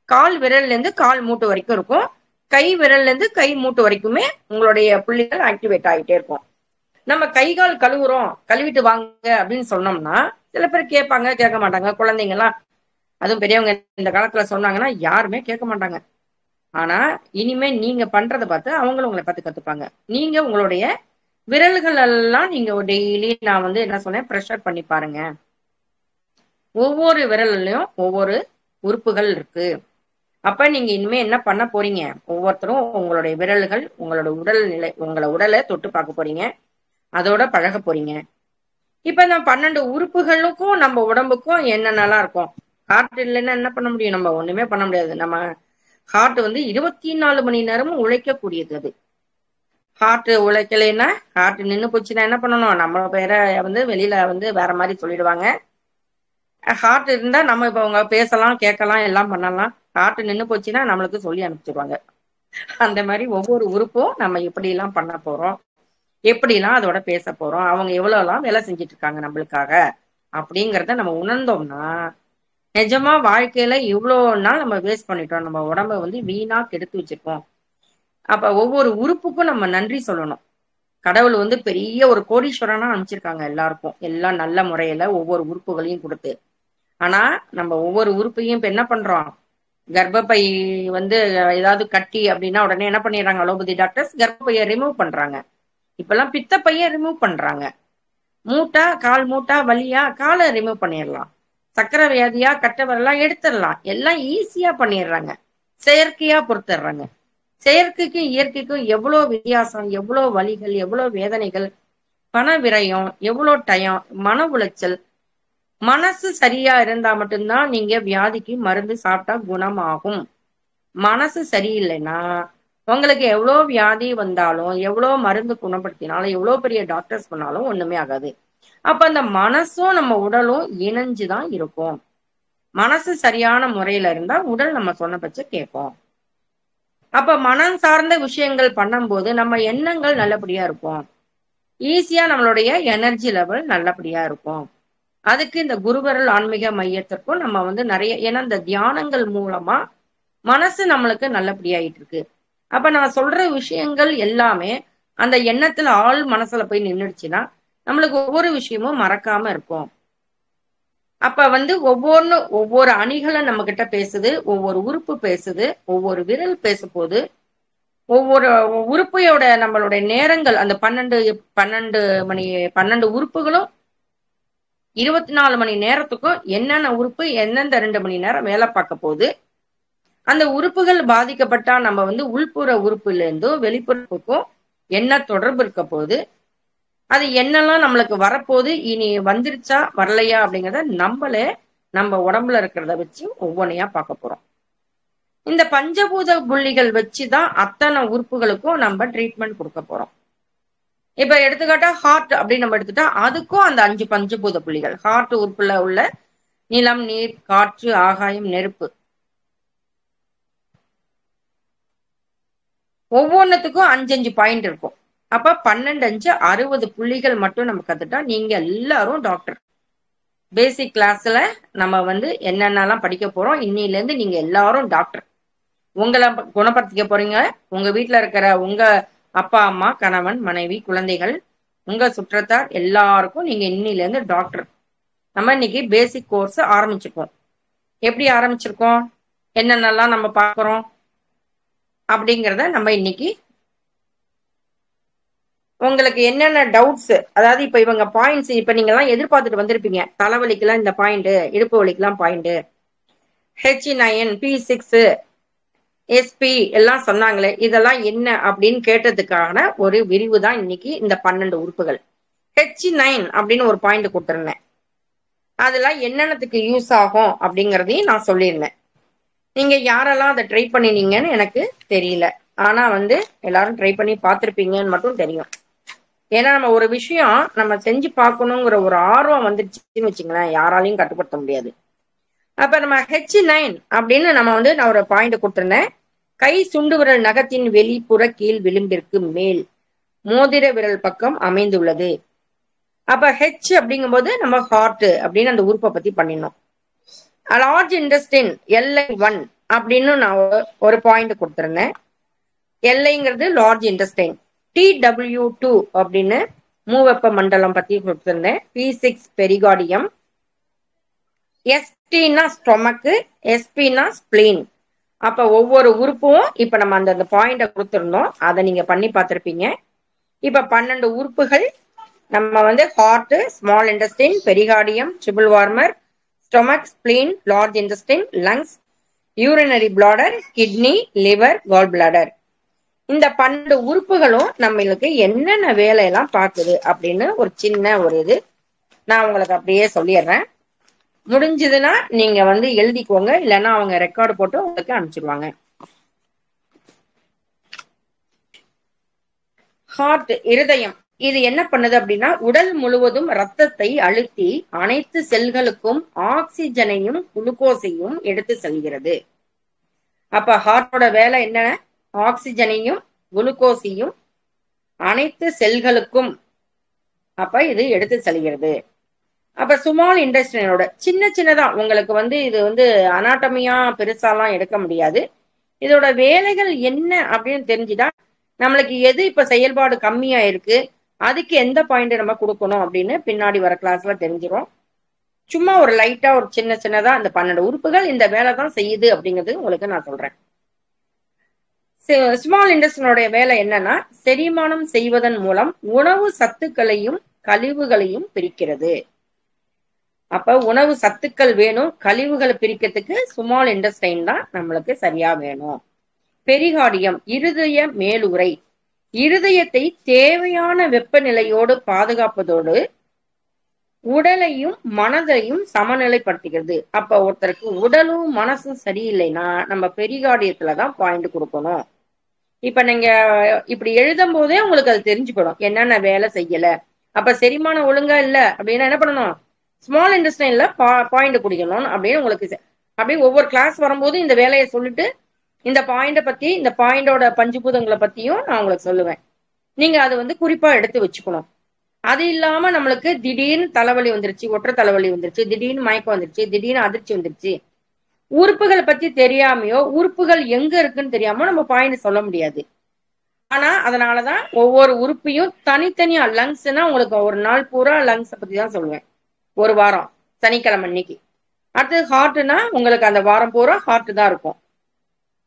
கால் விரல்ல இருந்து கால் மூட்டு வரைக்கும் இருக்கும். கை விரல்ல இருந்து கை மூட்டு வரைக்குமே உங்களுடைய புள்ளிகள் ஆக்டிவேட் ஆகிட்டே இருக்கும். நம்ம கை கால் கழுவுறோம், கழுவிட்டு வாங்க அப்படின்னு சொன்னோம்னா சில பேர் கேட்பாங்க, கேட்க மாட்டாங்க. குழந்தைங்க எல்லாம், அதுவும் பெரியவங்க இந்த காலத்துல சொன்னாங்கன்னா யாருமே கேட்க மாட்டாங்க. ஆனா இனிமே நீங்க பண்றதை பார்த்து அவங்களும் உங்களை பார்த்து கத்துப்பாங்க. நீங்க உங்களுடைய விரல்கள் எல்லாம் நீங்க டெய்லி, நான் வந்து என்ன சொன்னேன், ப்ரெஷர் பண்ணி பாருங்க. ஒவ்வொரு விரல்லையும் ஒவ்வொரு உறுப்புகள் இருக்கு. அப்ப நீங்க இனிமே என்ன பண்ண போறீங்க, ஒவ்வொருத்தரும் உங்களுடைய விரல்கள், உங்களோட உடல் நிலை, உங்களை உடலை தொட்டு பார்க்க போறீங்க, அதோட பழக போறீங்க. இப்ப இந்த 12 உறுப்புகளுக்கும் நம்ம உடம்புக்கும் என்னென்னலாம் இருக்கும். ஹார்ட் இல்லைன்னா என்ன பண்ண முடியும், நம்ம ஒண்ணுமே பண்ண முடியாது. நம்ம ஹார்ட் வந்து 24 மணி நேரமும் உழைக்கக்கூடியது. அது ஹார்ட் உழைக்கலைன்னா, ஹார்ட் நின்று போச்சுன்னா என்ன பண்ணணும், நம்ம பேரை வந்து வெளியில வந்து வேற மாதிரி சொல்லிடுவாங்க. ஹார்ட் இருந்தா நம்ம இப்ப அவங்க பேசலாம், கேட்கலாம், எல்லாம் பண்ணலாம். ஹார்ட் நின்று போச்சுன்னா நம்மளுக்கு சொல்லி அனுப்பிச்சிருவாங்க. அந்த மாதிரி ஒவ்வொரு உறுப்பும் நம்ம எப்படி எல்லாம் பண்ண போறோம், எப்படி எல்லாம் அதோட பேச போறோம், அவங்க எவ்வளவு எல்லாம் வேலை செஞ்சுட்டு இருக்காங்க நம்மளுக்காக அப்படிங்கிறத நம்ம உணர்ந்தோம்னா, நிஜமா வாழ்க்கையில இவ்வளவு நாள் நம்ம வேஸ்ட் பண்ணிட்டோம், நம்ம உடம்ப வந்து வீணா கெடுத்து வச்சிருக்கோம். அப்ப ஒவ்வொரு உறுப்புக்கும் நம்ம நன்றி சொல்லணும். கடவுள் வந்து பெரிய ஒரு கோடீஸ்வரனா அனுப்பிச்சிருக்காங்க எல்லாருக்கும், எல்லாம் நல்ல முறையில ஒவ்வொரு உறுப்புகளையும் கொடுத்து. ஆனா நம்ம ஒவ்வொரு உறுப்பையும் இப்ப என்ன பண்றோம், கர்ப்பப்பை வந்து ஏதாவது கட்டி அப்படின்னா உடனே என்ன பண்ணிடுறாங்க அலோபதி டாக்டர்ஸ், கர்ப்பப்பையை ரிமூவ் பண்றாங்க. இப்பெல்லாம் பித்தப்பையை ரிமூவ் பண்றாங்க. மூட்டா, கால் மூட்டா வலியா காலை ரிமூவ் பண்ணிடலாம். சக்கரை வியாதியா கட்ட வரலாம் எடுத்துடலாம். எல்லாம் ஈஸியா பண்ணிடுறாங்க, செயற்கையா பொறுத்துடுறாங்க. செயற்கைக்கும் இயற்கைக்கும் எவ்வளவு வித்தியாசம், எவ்வளவு வலிகள், எவ்வளவு வேதனைகள், பண விரயம், எவ்வளவு டயம், மன உளைச்சல். மனசு சரியா இருந்தா மட்டும்தான் நீங்க வியாதிக்கு மருந்து சாப்பிட்டா குணமாகும். மனசு சரியில்லைன்னா உங்களுக்கு எவ்வளவு வியாதி வந்தாலும், எவ்வளவு மருந்து குணப்படுத்தினாலும், எவ்வளவு பெரிய டாக்டர்ஸ் பண்ணாலும் ஒண்ணுமே ஆகாது. அப்ப அந்த மனசும் நம்ம உடலும் இணைஞ்சுதான் இருக்கும். மனசு சரியான முறையில இருந்தா உடல் நம்ம சொன்ன பட்ச கேட்போம். அப்ப மனம் சார்ந்த விஷயங்கள் பண்ணும்போது நம்ம எண்ணங்கள் நல்லபடியா இருக்கும், ஈஸியா நம்மளுடைய எனர்ஜி லெவல் நல்லபடியா இருக்கும். அதுக்கு இந்த குருவரல் ஆன்மீக மையத்திற்கும் நம்ம வந்து நிறைய, ஏன்னா இந்த தியானங்கள் மூலமா மனசு நம்மளுக்கு நல்லபடியாயிட்டு இருக்கு. அப்ப நான் சொல்ற விஷயங்கள் எல்லாமே அந்த எண்ணத்துல ஆள் மனசுல போய் நின்றுடுச்சுன்னா நம்மளுக்கு ஒவ்வொரு விஷயமும் மறக்காம இருக்கும். அப்ப வந்து ஒவ்வொரு அணிகளை நம்ம கிட்ட பேசுது, ஒவ்வொரு உறுப்பு பேசுது, ஒவ்வொரு விரல் பேச போது, ஒவ்வொரு உறுப்பையோட நம்மளுடைய நேரங்கள், அந்த 12 உறுப்புகளும் 24 மணி நேரத்துக்கும் என்னென்ன உறுப்பு எந்தெந்த 2 மணி நேரம் வேலை பார்க்க போகுது. அந்த உறுப்புகள் பாதிக்கப்பட்டா நம்ம வந்து உள்புற உறுப்புல இருந்தும் வெளிப்புறப்புக்கும் என்ன தொடர்பு இருக்க போகுது, அது என்னெல்லாம் நம்மளுக்கு வரப்போகுது, இனி வந்துருச்சா வரலையா அப்படிங்கிறத நம்மளே நம்ம உடம்புல இருக்கிறத வச்சு ஒவ்வொன்றையா பார்க்க போறோம். இந்த பஞ்சபூத புள்ளிகள் வச்சுதான் அத்தனை உறுப்புகளுக்கும் நம்ம ட்ரீட்மெண்ட் கொடுக்க போறோம். இப்ப எடுத்துக்காட்டா ஹார்ட் அப்படின்னு நம்ம எடுத்துட்டா அதுக்கும் அந்த 5 பஞ்சபூத புள்ளிகள். ஹார்ட் உறுப்புல உள்ள நிலம், நீர், காற்று, ஆகாயம், நெருப்பு, ஒவ்வொன்றுத்துக்கும் 5 பாயிண்ட் இருக்கும். அப்ப 12 5 60 புள்ளிகள் மட்டும் நம்ம கத்துட்டா நீங்க எல்லாரும் டாக்டர். பேசிக் கிளாஸ்ல நம்ம வந்து என்னென்னலாம் படிக்க போறோம், இன்னில இருந்து நீங்க எல்லாரும் டாக்டர். உங்களை குணப்படுத்திக்க போறீங்க. உங்க வீட்டுல இருக்கிற உங்க அப்பா அம்மா, கணவன், மனைவி, குழந்தைகள், உங்க சுற்றத்தார் எல்லாருக்கும் நீங்க இன்னில இருந்து டாக்டர். நம்ம இன்னைக்கு பேசிக் கோர்ஸ் ஆரம்பிச்சிருக்கோம். எப்படி ஆரம்பிச்சிருக்கோம், என்னென்னலாம் நம்ம பார்க்கிறோம் அப்படிங்கிறத நம்ம இன்னைக்கு உங்களுக்கு என்னென்ன டவுட்ஸ், அதாவது இப்ப இவங்க பாயிண்ட்ஸ் இப்ப நீங்க எல்லாம் எதிர்பார்த்துட்டு வந்திருப்பீங்க. தலைவலிக்கெல்லாம் இந்த பாயிண்ட், இடுப்பு வலிக்கெல்லாம் பாயிண்ட், H9 P6 SP எல்லாம் சொன்னாங்களே, இதெல்லாம் என்ன அப்படின்னு கேட்டதுக்கான ஒரு விரிவு தான் இன்னைக்கு இந்த 12 உறுப்புகள். H9 அப்படின்னு ஒரு பாயிண்ட் கொடுத்துருந்தேன். அதெல்லாம் என்னென்னத்துக்கு யூஸ் ஆகும் அப்படிங்கறதையும் நான் சொல்லியிருந்தேன். நீங்க யாரெல்லாம் அதை ட்ரை பண்ணினீங்கன்னு எனக்கு தெரியல, ஆனா வந்து எல்லாரும் ட்ரை பண்ணி பார்த்திருப்பீங்கன்னு மட்டும் தெரியும். ஏன்னா நம்ம ஒரு விஷயம் நம்ம செஞ்சு பார்க்கணுங்கிற ஒரு ஆர்வம் வந்துருச்சுன்னு வச்சுங்களேன், யாராலையும் கட்டுப்படுத்த முடியாது. அப்ப நம்ம H9 அப்படின்னு நான் ஒரு பாயிண்ட் கொடுத்திருந்தேன். கை சுண்டு விரல் நகத்தின் வெளிப்புற கீழ் விளிம்பிற்கு மேல் மோதிர விரல் பக்கம் அமைந்துள்ளது. அப்ப H அப்படிங்கும்போது நம்ம ஹார்ட் அப்படின்னு அந்த உறுப்பை பத்தி பண்ணிடணும். லார்ஜ் இன்டெஸ்டைன் LI1 அப்படின்னு நான் ஒரு பாயிண்ட் கொடுத்திருந்தேன். LIங்கிறது லார்ஜ் இன்டெஸ்டைன். TW2 அப்படின்னு மூவெப்ப மண்டலம் பத்தி கொடுத்திருந்தேன். P6 pericardium. STனா ஸ்டொமக்கு, SP-னா ஸ்பிளீன். அப்ப ஒவ்வொரு உறுப்பும் இப்ப நம்ம அந்த பாயிண்ட கொடுத்திருந்தோம். அதை நீங்க பண்ணி பார்த்திருப்பீங்க. இப்ப 12 உறுப்புகள் நம்ம heart, small intestine, pericardium, triple warmer, stomach, spleen, large intestine, lungs, urinary bladder, kidney, liver, gall bladder. இந்த 12 உறுப்புகளும் நம்மளுக்கு என்னென்ன வேலையெல்லாம் பார்க்குது அப்படின்னு ஒரு சின்ன ஒரு இது நான் உங்களுக்கு அப்படியே சொல்லிடுறேன். முடிஞ்சதுன்னா நீங்க எழுதிக்கோங்க, இல்லைன்னா அவங்க ரெக்கார்டு போட்டு உங்களுக்கு அனுப்பிச்சிடுவாங்க. ஹார்ட், இருதயம். இது என்ன பண்ணுது அப்படின்னா உடல் முழுவதும் ரத்தத்தை அழுத்தி அனைத்து செல்களுக்கும் ஆக்சிஜனையும் குளுக்கோஸையும் எடுத்து செல்கிறது. அப்ப ஹார்ட்டோட வேலை என்ன? ஆக்சிஜனையும் குளுக்கோஸையும் அனைத்து செல்களுக்கும் அப்ப இது எடுத்து செல்கிறது. அப்ப ஸ்மால் இன்டெஸ்டைனோட சின்னதா உங்களுக்கு இது அனாட்டமியா பெருசாலாம் எடுக்க முடியாது. இதோட வேலைகள் என்ன அப்படின்னு தெரிஞ்சுட்டா நம்மளுக்கு எது இப்ப செயல்பாடு கம்மியா இருக்கு, அதுக்கு எந்த பாயிண்ட் நம்ம கொடுக்கணும் அப்படின்னு பின்னாடி வர கிளாஸ்ல தெரிஞ்சிடும். சும்மா ஒரு லைட்டா ஒரு சின்னதா அந்த 12 உறுப்புகள் இந்த வேலை தான் செய்யுது அப்படிங்கிறது உங்களுக்கு நான் சொல்றேன். ஸ்மால் இன்டெஸ்டைனோட வேலை என்னன்னா செரிமானம் செய்வதன் மூலம் உணவு சத்துக்களையும் கழிவுகளையும் பிரிக்கிறது. அப்ப உணவு சத்துக்கள் வேணும், கழிவுகளை பிரிக்கிறதுக்கு ஸ்மால் இன்டெஸ்டைன் தான் நம்மளுக்கு சரியா வேணும். பெரிகார்டியம், இருதய மேலுறை. இருதயத்தை தேவையான வெப்பநிலையோடு பாதுகாப்பதோடு உடலையும் மனதையும் சமநிலைப்படுத்துகிறது. அப்ப ஒருத்தருக்கு உடலும் மனசும் சரியில்லைன்னா நம்ம பெரிகார்டியத்துலதான் பாயிண்ட் கொடுக்கணும். இப்ப நீங்க இப்படி எழுதும் போதே உங்களுக்கு அது தெரிஞ்சுக்கணும் என்னென்ன வேலை செய்யல. அப்ப செரிமானம் ஒழுங்கா இல்ல அப்படின்னா என்ன பண்ணணும்? ஸ்மால் இன்டெஸ்டைன்ல பாயிண்ட் குடிக்கணும் அப்படின்னு உங்களுக்கு அப்படியே ஒவ்வொரு கிளாஸ் வரும்போது இந்த வேலையை சொல்லிட்டு இந்த பாயிண்ட பத்தி, இந்த பாயிண்டோட பஞ்சுபூதங்களை பத்தியும் நான் உங்களுக்கு சொல்லுவேன். நீங்க அது குறிப்பா எடுத்து வச்சுக்கணும். அது இல்லாம நம்மளுக்கு திடீர்னு தலைவலி வந்துருச்சு, ஒற்றை தலைவலி வந்துருச்சு, திடீர்னு மயக்கம் வந்துருச்சு, திடீர்னு அதிர்ச்சி வந்துருச்சு, உறுப்புகளை பத்தி தெரியாமையோ உறுப்புகள் எங்க இருக்குன்னு தெரியாமோ நம்ம பாயிண்ட் சொல்ல முடியாது. ஆனா அதனாலதான் ஒவ்வொரு உறுப்பையும் தனித்தனியா, லங்ஸ்னா உங்களுக்கு ஒரு நாள் பூரா லங்ஸை பத்தி தான் சொல்லுவேன், ஒரு வாரம் சனிக்கிழமை அன்னைக்கு. அடுத்தது ஹார்ட்னா உங்களுக்கு அந்த வாரம் பூரா ஹார்ட் தான் இருக்கும்.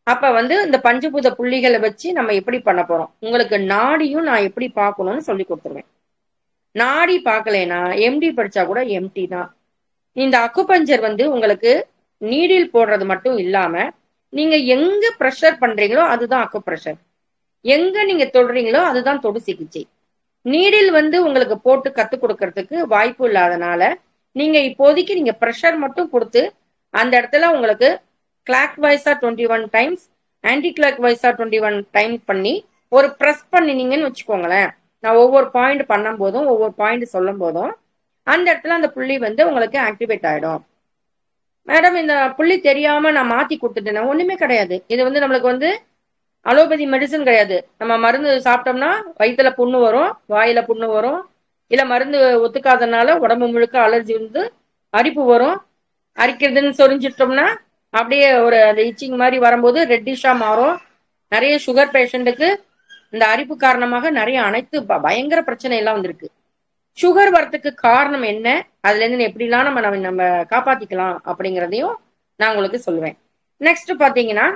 அப்ப இந்த பஞ்சபூத புள்ளிகளை வச்சு நம்ம எப்படி பண்ண போறோம், உங்களுக்கு நாடியும் நான் எப்படி பார்க்கணும்னு சொல்லி கொடுத்துருவேன். நாடி பார்க்கலைன்னா எம்டி படிச்சா கூட எம்டி தான். இந்த அக்குபஞ்சர் உங்களுக்கு நீடில் போடுறது மட்டும் இல்லாம நீங்க எங்க ப்ரெஷர் பண்றீங்களோ அதுதான் அக்கு ப்ரெஷர், எங்க நீங்க தொடுறீங்களோ அதுதான் தொடு சிகிச்சை. நீடில் உங்களுக்கு போட்டு கத்து கொடுக்கறதுக்கு வாய்ப்பு இல்லாதனால நீங்க இப்போதைக்கு நீங்க ப்ரெஷர் மட்டும் கொடுத்து அந்த இடத்துல உங்களுக்கு கிளாக் வைஸா 21 டைம்ஸ், ஆன்டி கிளாக் வைஸா 21 டைம்ஸ் பண்ணி ஒரு ப்ரெஸ் பண்ணினீங்கன்னு வச்சுக்கோங்களேன். நான் ஒவ்வொரு பாயிண்ட் பண்ணும் போதும் ஒவ்வொரு பாயிண்ட் சொல்லும் போதும் அந்த இடத்துல அந்த புள்ளி உங்களுக்கு ஆக்டிவேட் ஆயிடும். மேடம் இந்த புள்ளி தெரியாம நான் மாத்தி கொடுத்துட்டேன்னா ஒண்ணுமே கிடையாது. இது நம்மளுக்கு அலோபதி மெடிசன் கிடையாது. நம்ம மருந்து சாப்பிட்டோம்னா வயிற்றுல புண்ணு வரும், வாயில புண்ணு வரும், இல்ல மருந்து ஒத்துக்காதனால உடம்பு முழுக்க அலர்ஜி அரிப்பு வரும். அரிக்கிறதுன்னு சொரிஞ்சிட்டோம்னா அப்படியே ஒரு அந்த இச்சிங் மாதிரி வரும்போது ரெட்டிஷா மாறும். நிறைய சுகர் பேஷண்ட்டுக்கு இந்த அரிப்பு காரணமாக நிறைய அனைத்து பயங்கர பிரச்சனை எல்லாம் வந்திருக்கு. சுகர் வரத்துக்கு காரணம் என்ன, அதுல இருந்து எப்படிலாம் நம்ம காப்பாத்திக்கலாம் அப்படிங்கிறதையும் நான் உங்களுக்கு சொல்லுவேன். நெக்ஸ்ட் பாத்தீங்கன்னா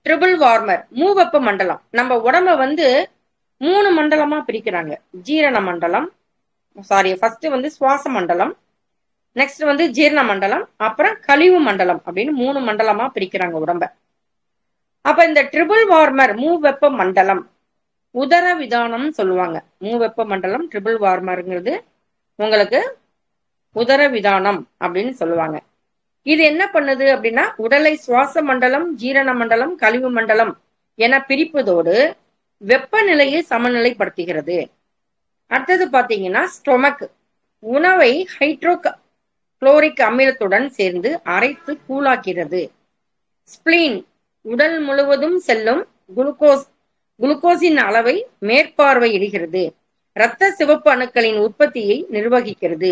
ட்ரிபிள் வார்மர், மூவெப்ப மண்டலம். நம்ம உடம்ப 3 மண்டலமா பிரிக்கிறாங்க. ஜீரண மண்டலம், ஃபர்ஸ்ட் சுவாச மண்டலம், நெக்ஸ்ட் ஜீரண மண்டலம், அப்புறம் கழிவு மண்டலம் அப்படின்னு 3 மண்டலமா பிரிக்கிறாங்க உடம்ப. அப்ப இந்த ட்ரிபிள் வார்மர் மூவெப்ப மண்டலம் உதர விதானம் சொல்லுவாங்க. மூவெப்ப மண்டலம் ட்ரிபிள் வார்மருங்கிறது உங்களுக்கு உதர விதானம் அப்படின்னு சொல்லுவாங்க. இது என்ன பண்ணுது அப்படின்னா உடலை சுவாச மண்டலம், ஜீரண மண்டலம், கழிவு மண்டலம் என பிரிப்பதோடு வெப்பநிலையை சமநிலைப்படுத்துகிறது. அடுத்தது பாத்தீங்கன்னா ஸ்டொமக், உணவை ஹைட்ரோகுளோரிக் அமிலத்துடன் சேர்ந்து அரைத்து கூழாக்கிறது. ஸ்பிளீன், உடல் முழுவதும் செல்லும் குளுக்கோஸின் அளவை மேற்பார்வையிடுகிறது. இரத்த சிவப்பு அணுக்களின் உற்பத்தியை நிர்வகிக்கிறது.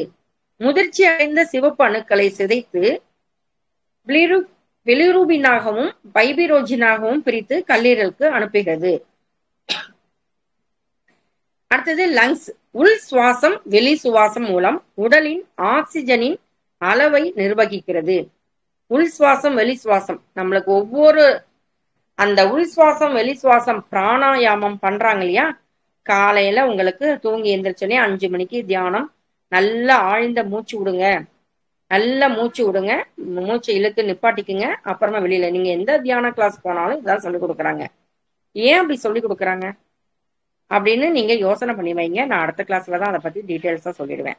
முதிர்ச்சி அடைந்த சிவப்பு அணுக்களை சிதைத்து பிலிரூபினாகவும் பைபிரோஜினாகவும் பிரித்து கல்லீரலுக்கு அனுப்புகிறது. அடுத்தது லங்ஸ், உள் சுவாசம் வெளி சுவாசம் மூலம் உடலின் ஆக்சிஜனின் அளவை நிர்வகிக்கிறது. உள் சுவாசம் வெளி சுவாசம் நம்மளுக்கு ஒவ்வொரு அந்த உள் சுவாசம் வெளி சுவாசம் பிராணாயாமம் பண்றாங்க இல்லையா, காலையில உங்களுக்கு தூங்கி எந்திரிச்சோடனே 5 மணிக்கு தியானம், நல்லா ஆழ்ந்த மூச்சு விடுங்க, நல்லா மூச்சு விடுங்க, மூச்சை இழுத்து நிப்பாட்டிக்குங்க, அப்புறமா வெளியில. நீங்க எந்த தியான கிளாஸ் போனாலும் இதான் சொல்லிக் கொடுக்குறாங்க. ஏன் அப்படி சொல்லி கொடுக்குறாங்க அப்படின்னு நீங்க யோசனை பண்ணி வைங்க. நான் அடுத்த கிளாஸ்ல தான் அதை பத்தி டீட்டெயில்ஸா சொல்லிடுவேன்.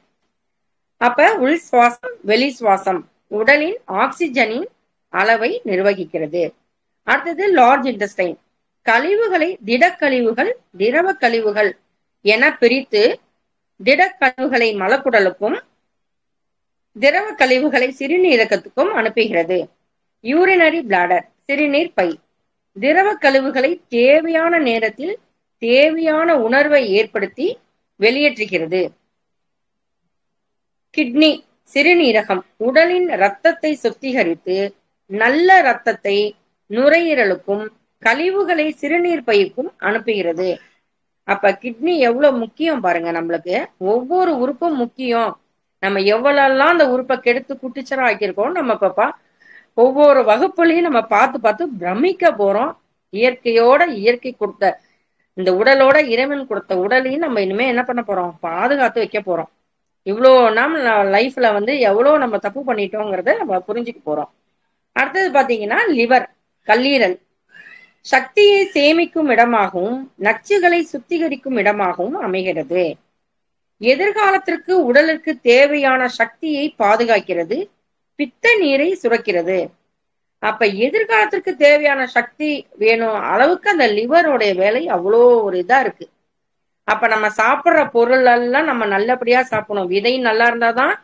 அப்ப உள் சுவாசம் வெளி சுவாசம் உடலின் ஆக்சிஜனின் அளவை நிர்வகிக்கிறது. அடுத்தது லார்ஜ் இன்டெஸ்டைன், கழிவுகளை திடக்கழிவுகள் திரவ கழிவுகள் என பிரித்து திடக்கழிவுகளை மலக்குடலுக்கும் திரவ கழிவுகளை சிறுநீரகத்துக்கும் அனுப்புகிறது. யூரினரி பிளாடர், சிறுநீர் பை, திரவ கழிவுகளை தேவையான நேரத்தில் தேவையான உணர்வை ஏற்படுத்தி வெளியேற்றுகிறது. கிட்னி, சிறுநீரகம், உடலின் இரத்தத்தை சுத்திகரித்து நல்ல இரத்தத்தை நுரையீரலுக்கும் கழிவுகளை சிறுநீர் பைக்கும் அனுப்புகிறது. அப்ப கிட்னி எவ்வளவு முக்கியம் பாருங்க. நம்மளுக்கு ஒவ்வொரு உறுப்பும் முக்கியம். நம்ம எவ்வளவுலாம் அந்த உறுப்பை கெடுத்து குட்டிச்சரா ஆக்கியிருக்கோம். நம்ம பாப்பா ஒவ்வொரு வகுப்புலையும் நம்ம பார்த்து பார்த்து பிரமிக்க போறோம். இயற்கையோட இயற்கை கொடுத்த இந்த உடலோட இறைவன் கொடுத்த உடலையும் நம்ம இனிமே என்ன பண்ண போறோம், பாதுகாத்து வைக்க போறோம். இவ்வளோ நம்ம லைஃப்ல வந்து எவ்வளவு நம்ம தப்பு பண்ணிட்டோங்கிறத நம்ம புரிஞ்சுக்க போறோம். அடுத்தது பாத்தீங்கன்னா லிவர், கல்லீரல், சக்தியை சேமிக்கும் இடமாகவும் நச்சுகளை சுத்திகரிக்கும் இடமாகவும் அமைகிறது. எதிர்காலத்திற்கு உடலுக்கு தேவையான சக்தியை பாதுகாக்கிறது, பித்த நீரை சுரக்கிறது. அப்ப எதிர்காலத்திற்கு தேவையான சக்தி வேணும் அளவுக்கு அந்த லிவரோடைய வேலை அவ்வளோ ஒரு இதா இருக்கு. அப்ப நம்ம சாப்பிடுற பொருள் எல்லாம் நம்ம நல்லபடியா சாப்பிடணும். விதை நல்லா இருந்தாதான்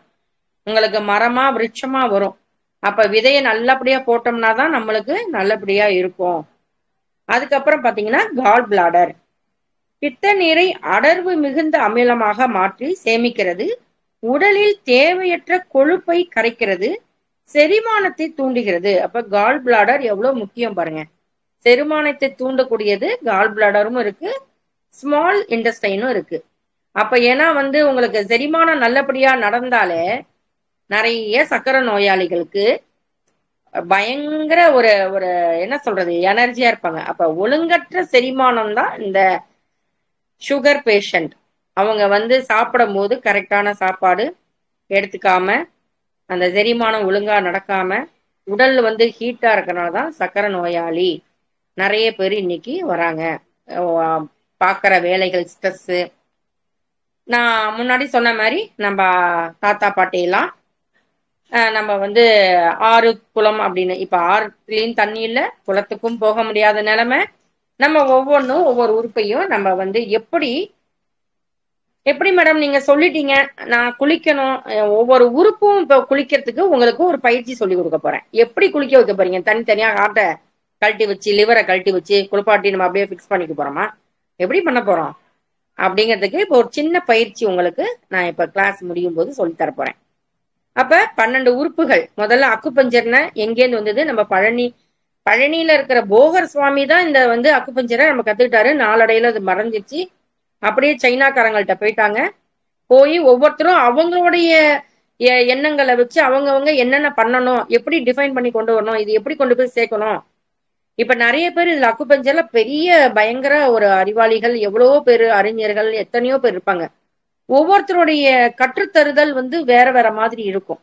உங்களுக்கு மரமா விருட்சமா வரும். அப்ப விதையை நல்லபடியா போட்டோம்னா தான் நம்மளுக்கு நல்லபடியா இருக்கும். அதுக்கப்புறம் பாத்தீங்கன்னா கால் பிளாடர், பித்த நீரை அடர்வு மிகுந்த அமிலமாக மாற்றி சேமிக்கிறது, உடலில் தேவையற்ற கொழுப்பை கரைக்கிறது, செரிமானத்தை தூண்டுகிறது. அப்ப கால் பிளாடர் எவ்வளவு முக்கியம் பாருங்க. செரிமானத்தை தூண்டக்கூடியது கால் பிளாடரும் இருக்கு, ஸ்மால் இன்டெஸ்டைனும் இருக்கு. அப்ப ஏன்னா வந்து உங்களுக்கு செரிமானம் நல்லபடியா நடந்தாலே நிறைய சக்கரை நோயாளிகளுக்கு பயங்கர ஒரு ஒரு என்ன சொல்றது எனர்ஜியா இருப்பாங்க. அப்ப ஒழுங்கற்ற செரிமானம் தான் இந்த சுகர் பேஷண்ட். அவங்க வந்து சாப்பிடும் போது கரெக்டான சாப்பாடு எடுத்துக்காம அந்த செரிமானம் ஒழுங்கா நடக்காம உடல் வந்து ஹீட்டா இருக்கனாலதான் சக்கரை நோயாளி நிறைய பேர் இன்னைக்கு வராங்க. பாக்குற வேலைகள் ஸ்ட்ரெஸ். நான் முன்னாடி சொன்ன மாதிரி நம்ம தாத்தா பாட்டியெல்லாம் நம்ம வந்து ஆறு குளம் அப்படின்னு, இப்ப ஆறுலயும் தண்ணி இல்ல, குளத்துக்கும் போக முடியாத நிலைமை. நம்ம ஒவ்வொன்றும் ஒவ்வொரு உறுப்பையும் நம்ம வந்து எப்படி மேடம் நீங்க சொல்லிட்டீங்க நான் குளிக்கணும், ஒவ்வொரு உறுப்பும் இப்ப குளிக்கிறதுக்கு உங்களுக்கு ஒரு பயிற்சி சொல்லி கொடுக்க போறேன். எப்படி குளிக்க வைக்க போறீங்க? தனித்தனியா ஹார்ட்டை கழட்டி வச்சு லிவரை கழட்டி வச்சு குளிப்பாட்டி நம்ம அப்படியே பிக்ஸ் பண்ணிக்க போறோமா? எப்படி பண்ண போறோம் அப்படிங்கிறதுக்கு இப்போ ஒரு சின்ன பயிற்சி உங்களுக்கு நான் இப்ப கிளாஸ் முடியும் போது சொல்லி தர போறேன். அப்ப 12 உறுப்புகள். முதல்ல அக்குபஞ்சர்னா எங்கேருந்து வந்தது? நம்ம பழனியில இருக்கிற போகர் சுவாமி தான் இந்த வந்து அக்குபஞ்சரை நம்ம கத்துக்கிட்டாரு. நாளடையில அது மறைஞ்சிச்சு. அப்படியே சைனாக்காரங்கள்ட்ட போயிட்டாங்க. போய் ஒவ்வொருத்தரும் அவங்களுடைய எண்ணங்களை வச்சு அவங்கவுங்க என்னென்ன பண்ணணும், எப்படி டிஃபைன் பண்ணி கொண்டு வரணும், இது எப்படி கொண்டு போய் சேர்க்கணும். இப்ப நிறைய பேர் இதுல அக்குபஞ்சர்ல பெரிய பயங்கர ஒரு அறிவாளிகள், எவ்வளவோ பேர் அறிஞர்கள், எத்தனையோ பேர் இருப்பாங்க. ஒவ்வொருத்தருடைய கற்றுத்தருதல் வந்து வேற வேற மாதிரி இருக்கும்.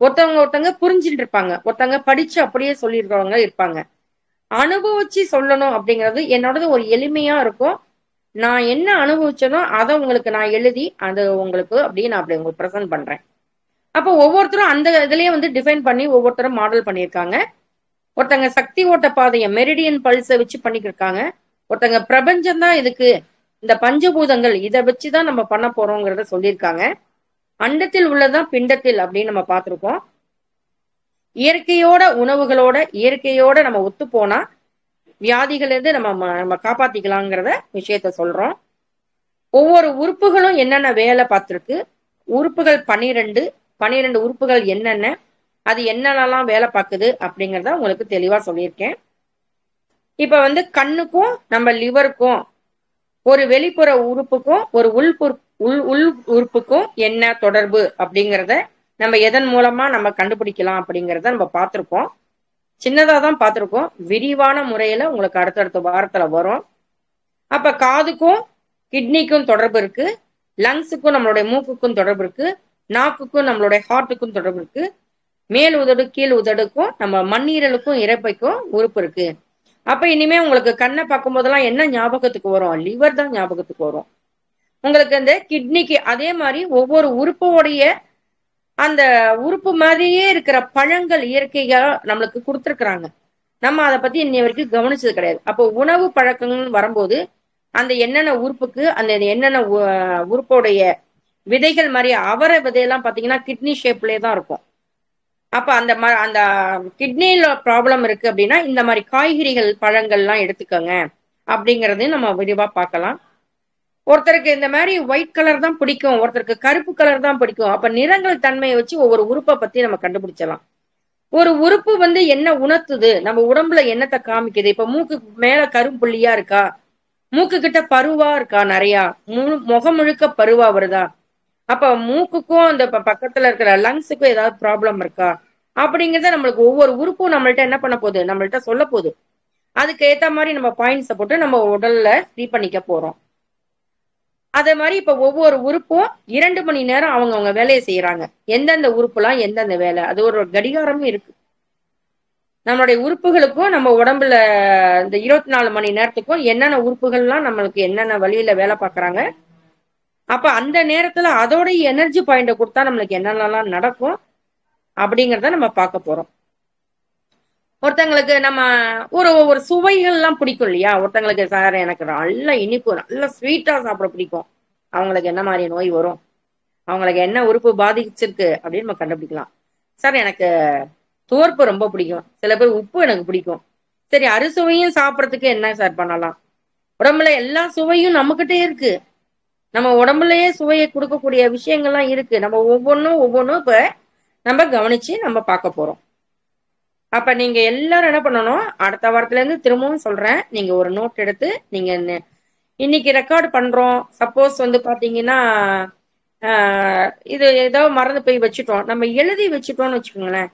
ஒருத்தவங்க புரிஞ்சுட்டு இருப்பாங்க, ஒருத்தவங்க படிச்சு அப்படியே சொல்லியிருக்கிறவங்க இருப்பாங்க. அனுபவிச்சு சொல்லணும் அப்படிங்கிறது என்னோடது ஒரு எளிமையா இருக்கும். நான் என்ன அனுபவிச்சனோ அதை உங்களுக்கு நான் எழுதி அது உங்களுக்கு அப்படியே நான் அப்படி உங்களுக்கு ப்ரெசென்ட் பண்றேன். அப்போ ஒவ்வொருத்தரும் அந்த இதுலயே வந்து டிஃபைன் பண்ணி ஒவ்வொருத்தரும் மாடல் பண்ணியிருக்காங்க. ஒருத்தங்க சக்தி ஓட்ட பாதையை மெரிடியன் பல்ஸை வச்சு பண்ணிக்கிருக்காங்க. ஒருத்தங்க பிரபஞ்சம் தான் இதுக்கு, இந்த பஞ்சபூதங்கள் இதை வச்சுதான் நம்ம பண்ண போறோங்கிறத சொல்லியிருக்காங்க. அண்டத்தில் உள்ளதான் பிண்டத்தில் அப்படின்னு நம்ம பார்த்திருக்கோம். இயற்கையோட உணவுகளோட இயற்கையோட நம்ம ஒத்து போனா வியாதிகள் இருந்து நம்ம காப்பாத்திக்கலாங்கிறத விஷயத்த சொல்றோம். ஒவ்வொரு உறுப்புகளும் என்னென்ன வேலை பார்த்திருக்கு, உறுப்புகள் 12 உறுப்புகள் என்னென்ன, அது என்னென்னலாம் வேலை பார்க்குது அப்படிங்கிறத உங்களுக்கு தெளிவா சொல்லியிருக்கேன். இப்ப கண்ணுக்கும் நம்ம லிவருக்கும் ஒரு வெளிப்புற உறுப்புக்கும் ஒரு உள் உறுப்புக்கும் என்ன தொடர்பு அப்படிங்கிறத நம்ம எதன் மூலமா நம்ம கண்டுபிடிக்கலாம் அப்படிங்கிறத நம்ம பார்த்திருக்கோம். சின்னதா தான் பார்த்திருக்கோம். விரிவான முறையில உங்களுக்கு அடுத்தடுத்த வாரத்துல வரும். அப்ப காதுக்கும் கிட்னிக்கும் தொடர்பு இருக்கு, லங்ஸுக்கும் நம்மளுடைய மூக்குக்கும் தொடர்பு இருக்கு, நாக்குக்கும் நம்மளுடைய ஹார்ட்டுக்கும் தொடர்பு இருக்கு, மேல் உதடு கீழ் உதடுக்கும் நம்ம மண்ணீரலுக்கும் இரைப்பைக்கும் உறுப்பு இருக்கு. அப்ப இனிமே உங்களுக்கு கண்ணை பார்க்கும் போதெல்லாம் என்ன ஞாபகத்துக்கு வரும்? லிவர் தான் ஞாபகத்துக்கு வரும். உங்களுக்கு அந்த கிட்னிக்கு அதே மாதிரி ஒவ்வொரு உறுப்போடைய அந்த உறுப்பு மாதிரியே இருக்கிற பழங்கள் இயற்கையா நம்மளுக்கு கொடுத்துருக்குறாங்க. நம்ம அதை பத்தி இன்னை வரைக்கும் கவனிச்சது கிடையாது. அப்போ உணவு பழக்கங்கள் வரும்போது அந்த என்னென்ன உறுப்புக்கு அந்த என்னென்ன உறுப்போடைய விதைகள் மாதிரி அவரை விதையெல்லாம் பாத்தீங்கன்னா கிட்னி ஷேப்லயே தான் இருக்கும். அப்ப அந்த கிட்னில ப்ராப்ளம் இருக்கு அப்படின்னா இந்த மாதிரி காய்கறிகள் பழங்கள்லாம் எடுத்துக்கோங்க அப்படிங்கறது நம்ம விரிவா பார்க்கலாம். ஒருத்தருக்கு இந்த மாதிரி ஒயிட் கலர் தான் பிடிக்கும், ஒருத்தருக்கு கருப்பு கலர் தான் பிடிக்கும். அப்ப நிறங்கள் தன்மையை வச்சு ஒவ்வொரு உறுப்பை பத்தி நம்ம கண்டுபிடிச்சலாம். ஒரு உறுப்பு என்ன உணர்த்துது, நம்ம உடம்புல என்னத்தை காமிக்குது. இப்ப மூக்கு மேல கரும்புள்ளியா இருக்கா, மூக்கு கிட்ட பருவா இருக்கா, நிறையா முகம் முழுக்க பருவா வருதா, அப்ப மூக்குக்கும் அந்த பக்கத்துல இருக்கிற லங்ஸுக்கும் ஏதாவது ப்ராப்ளம் இருக்கா அப்படிங்கறத நம்மளுக்கு ஒவ்வொரு உறுப்பும் நம்மள்ட்ட என்ன பண்ண போகுது, நம்மள்ட்ட சொல்ல போகுது. அதுக்கு ஏத்த மாதிரி நம்ம பாயிண்ட்ஸை போட்டு நம்ம உடல்ல ஃப்ரீ பண்ணிக்க போறோம். அதே மாதிரி இப்ப ஒவ்வொரு உறுப்பும் 2 மணி நேரம் அவங்க வேலையை செய்யறாங்க. எந்தெந்த உறுப்புலாம் எந்தெந்த வேலை, அது ஒரு கடிகாரமும் இருக்கு. நம்மளுடைய உறுப்புகளுக்கும் நம்ம உடம்புல இந்த 24 மணி நேரத்துக்கும் என்னென்ன உறுப்புகள்லாம் நம்மளுக்கு என்னென்ன வழியில வேலை பார்க்கறாங்க, அப்ப அந்த நேரத்துல அதோட எனர்ஜி பாயிண்ட கொடுத்தா நம்மளுக்கு என்னென்னலாம் நடக்கும் அப்படிங்கறத நம்ம பார்க்க போறோம். ஒருத்தங்களுக்கு நம்ம ஒரு சுவைகள் எல்லாம் பிடிக்கும் இல்லையா, ஒருத்தங்களுக்கு சார் எனக்கு நல்ல இனிப்பு நல்ல ஸ்வீட்டா சாப்பிட பிடிக்கும், அவங்களுக்கு என்ன மாதிரி நோய் வரும், அவங்களுக்கு என்ன உறுப்பு பாதிச்சிருக்கு அப்படின்னு நம்ம கண்டுபிடிக்கலாம். சார் எனக்கு துவர்ப்பு ரொம்ப பிடிக்கும், சில பேர் உப்பு எனக்கு பிடிக்கும். சரி, அறுசுவையும் சாப்பிடறதுக்கு என்ன சார் பண்ணலாம்? உடம்புல எல்லா சுவையும் நம்மகிட்டே இருக்கு, நம்ம உடம்புலயே சுவையை கொடுக்கக்கூடிய விஷயங்கள்லாம் இருக்கு. நம்ம ஒவ்வொன்றும் இப்ப நம்ம கவனிச்சு நம்ம பார்க்க போறோம். அப்ப நீங்க எல்லாரும் என்ன பண்ணணும், அடுத்த வாரத்துல இருந்து திரும்பவும் சொல்றேன், நீங்க ஒரு நோட் எடுத்து நீங்க இன்னைக்கு ரெக்கார்ட் பண்றோம். சப்போஸ் பாத்தீங்கன்னா இது ஏதோ மறந்து போய் வச்சுட்டோம், நம்ம எழுதி வச்சுட்டோம்னு வச்சுக்கோங்களேன்,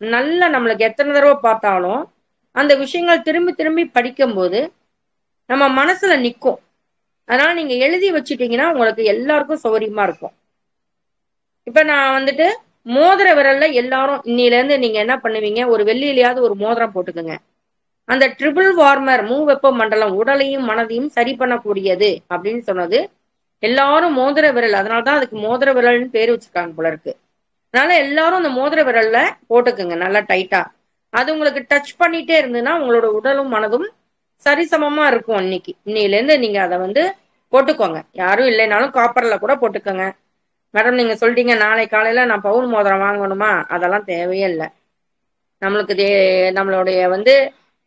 நல்லா நம்மளுக்கு எத்தனை தடவை பார்த்தாலும் அந்த விஷயங்கள் திரும்பி திரும்பி படிக்கும் போது நம்ம மனசுல நிக்கும். அதனால நீங்க எழுதி வச்சுட்டீங்கன்னா உங்களுக்கு எல்லாருக்கும் சௌகரியமா இருக்கும். இப்ப நான் மோதிர விரல்ல எல்லாரும் இன்னில இருந்து நீங்க என்ன பண்ணுவீங்க, ஒரு வெள்ளியிலையாவது ஒரு மோதிரம் போட்டுக்கோங்க. அந்த ட்ரிபிள் வார்மர் வெப்ப மண்டலம் உடலையும் மனதையும் சரி பண்ணக்கூடியது அப்படின்னு சொன்னது எல்லாரும் மோதிர விரல், அதனாலதான் அதுக்கு மோதிர விரல்னு பேர் வச்சிருக்காங்க போல இருக்கு. அதனால எல்லாரும் அந்த மோதிர விரல்ல போட்டுக்குங்க நல்லா டைட்டா. அது உங்களுக்கு டச் பண்ணிட்டே இருந்ததுன்னா உங்களோட உடலும் மனதும் சரிசமமா இருக்கும். இன்னையில இருந்து நீங்க அதை போட்டுக்கோங்க. யாரும் இல்லைனாலும் காப்பர்ல கூட போட்டுக்கோங்க. மேடம் நீங்க சொல்லிட்டீங்க நாளை காலையில நான் பவுன் மோதிரம் வாங்கணுமா, அதெல்லாம் தேவையே இல்லை. நம்மளுக்கு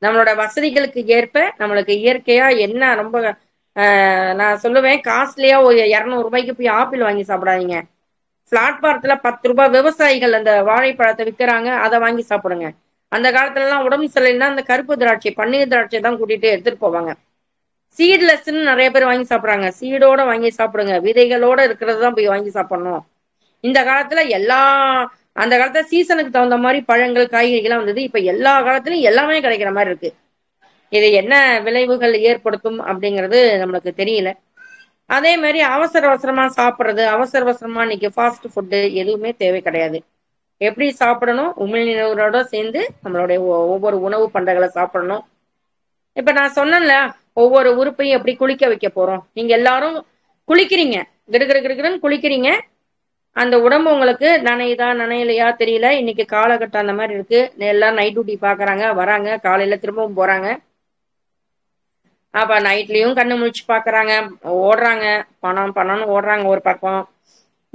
நம்மளோட வசதிகளுக்கு ஏற்ப நம்மளுக்கு இயற்கையா என்ன ரொம்ப நான் சொல்லுவேன், காஸ்ட்லியா ஒரு 200 ரூபாய்க்கு போய் ஆப்பிள் வாங்கி சாப்பிடாதீங்க. பிளாட்பாரத்துல 10 ரூபாய் விவசாயிகள் அந்த வாழைப்பழத்தை விற்கிறாங்க, அதை வாங்கி சாப்பிடுங்க. அந்த காலத்துல எல்லாம் உடம்பு சரியில்லைன்னா அந்த கருப்பு திராட்சை பன்னீர் திராட்சை தான் கூட்டிட்டு எடுத்துட்டு போவாங்க. சீட்லெஸ்ன்னு நிறைய பேர் வாங்கி சாப்பிடுறாங்க, சீடோட வாங்கி சாப்பிடுங்க, விதைகளோட இருக்கிறது தான் போய் வாங்கி சாப்பிடணும். இந்த காலத்துல அந்த காலத்துல சீசனுக்கு தகுந்த மாதிரி பழங்கள் காய்கறிகள்லாம் வந்தது. இப்ப எல்லா காலத்துலயும் எல்லாமே கிடைக்கிற மாதிரி இருக்கு. இது என்ன விளைவுகள் ஏற்படுத்தும் அப்படிங்கிறது நம்மளுக்கு தெரியல. அதே மாதிரி அவசர அவசரமா சாப்பிடுறது, அவசர அவசரமா இன்னைக்கு ஃபாஸ்ட் ஃபுட்டு எதுவுமே தேவை கிடையாது. எப்படி சாப்பிடணும், உமிழ்நீரோட சேர்ந்து நம்மளுடைய ஒவ்வொரு உணவு பண்டங்களை சாப்பிடணும். இப்ப நான் சொன்னேன்ல, ஒவ்வொரு உறுப்பையும் எப்படி குளிக்க வைக்க போறோம். நீங்க எல்லாரும் குளிக்கிறீங்க, கிடுகிடுன்னு குளிக்கிறீங்க. அந்த உடம்பு உங்களுக்கு நனையுதா நனையலையா தெரியல. இன்னைக்கு காலகட்டம் அந்த மாதிரி இருக்கு. எல்லாம் நைட் டியூட்டி பாக்குறாங்க, வராங்க, காலையில திரும்பவும் போறாங்க. அப்ப நைட்லயும் கண்ணு முழிச்சு பாக்குறாங்க, ஓடுறாங்க, பணம் பணம்னு ஓடுறாங்க ஒரு பக்கம்.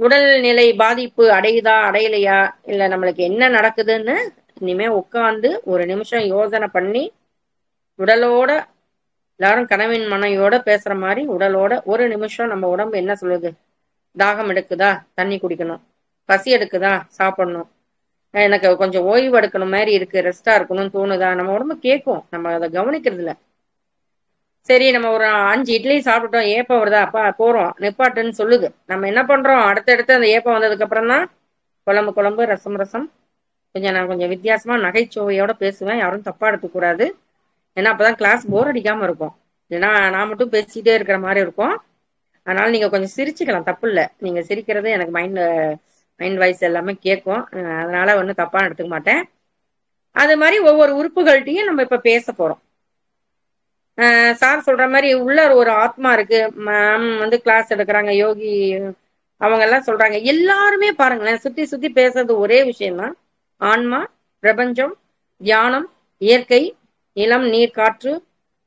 உடல்நிலை பாதிப்பு அடையுதா அடையலையா, இல்ல நம்மளுக்கு என்ன நடக்குதுன்னு இனிமே உட்காந்து ஒரு நிமிஷம் யோசனை பண்ணி உடலோட எல்லாரும் கனவின் மனைவியோட பேசுற மாதிரி உடலோட ஒரு நிமிஷம் நம்ம உடம்பு என்ன சொல்லுது, தாகம் எடுக்குதா தண்ணி குடிக்கணும், பசி எடுக்குதா சாப்பிடணும், எனக்கு கொஞ்சம் ஓய்வு எடுக்கணும் மாதிரி இருக்கு, ரெஸ்டா இருக்கணும்னு தோணுதா, நம்ம உடம்பு கேட்கும், நம்ம அதை கவனிக்கிறது இல்ல. சரி நம்ம ஒரு 5 இட்லி சாப்பிட்டோம், ஏப்பம் வருதா, அப்பா போறோம் நிப்பாட்டுன்னு சொல்லுது. நம்ம என்ன பண்றோம், அடுத்தடுத்து அந்த ஏப்பம் வந்ததுக்கு அப்புறம் தான் குழம்பு குழம்பு, ரசம் ரசம். நான் கொஞ்சம் வித்தியாசமா நகைச்சுவையோட பேசுவேன், யாரும் தப்பா எடுத்துக்கூடாது. ஏன்னா அப்பதான் கிளாஸ் போர் அடிக்காம இருக்கும். ஏன்னா நான் மட்டும் பேசிட்டே இருக்கிற மாதிரி இருக்கும். அதனால நீங்க கொஞ்சம் சிரிச்சுக்கலாம், தப்பு இல்லை. நீங்க சிரிக்கிறது எனக்கு மைண்ட் வாய்ஸ் எல்லாமே கேட்கும். அதனால ஒன்றும் தப்பா எடுத்துக்க மாட்டேன். அது மாதிரி ஒவ்வொரு உறுப்புகள்கிட்டையும் நம்ம இப்ப பேச போறோம். சார் சொல்ற மாதிரி உள்ள ஒரு ஆத்மா இருக்கு. மேம் வந்து கிளாஸ் எடுக்கிறாங்க, யோகி அவங்க எல்லாம் சொல்றாங்க. எல்லாருமே பாருங்களேன், சுத்தி சுத்தி பேசுறது ஒரே விஷயம்தான். ஆன்மா, பிரபஞ்சம், தியானம், இயற்கை, நிலம், நீர், காற்று,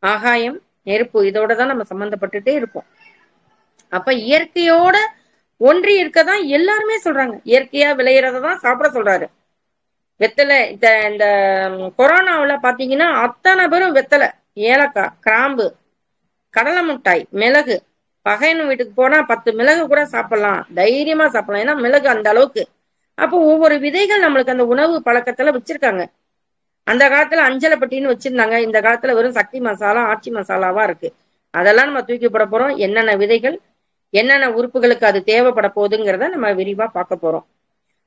ஆகாயம், நெருப்பு, இதோட தான் நம்ம சம்பந்தப்பட்டுட்டே இருப்போம். அப்ப இயற்கையோட ஒன்றி இருக்கதான் எல்லாருமே சொல்றாங்க. இயற்கையா விளையிறதான் சாப்பிட சொல்றாரு. வெத்தலை இந்த கொரோனாவுல பாத்தீங்கன்னா அத்தனை பேரும் வெத்தலை, ஏலக்காய், கிராம்பு, கடலை மிட்டாய், மிளகு. பகையன் வீட்டுக்கு போனா 10 மிளகு கூட சாப்பிடலாம், தைரியமா சாப்பிடலாம். ஏன்னா மிளகு அந்த அளவுக்கு. அப்போ ஒவ்வொரு விதைகள் நம்மளுக்கு அந்த உணவு பழக்கத்துல வச்சிருக்காங்க. அந்த காலத்துல அஞ்சலைப்பட்டின்னு வச்சிருந்தாங்க, இந்த காலத்துல வெறும் சக்தி மசாலா, ஆச்சி மசாலாவா இருக்கு. அதெல்லாம் நம்ம தூக்கி போட போறோம். என்னென்ன விதைகள், என்னென்ன உறுப்புகளுக்கு அது தேவைப்பட போகுதுங்கிறத நம்ம விரிவா பார்க்க போறோம்.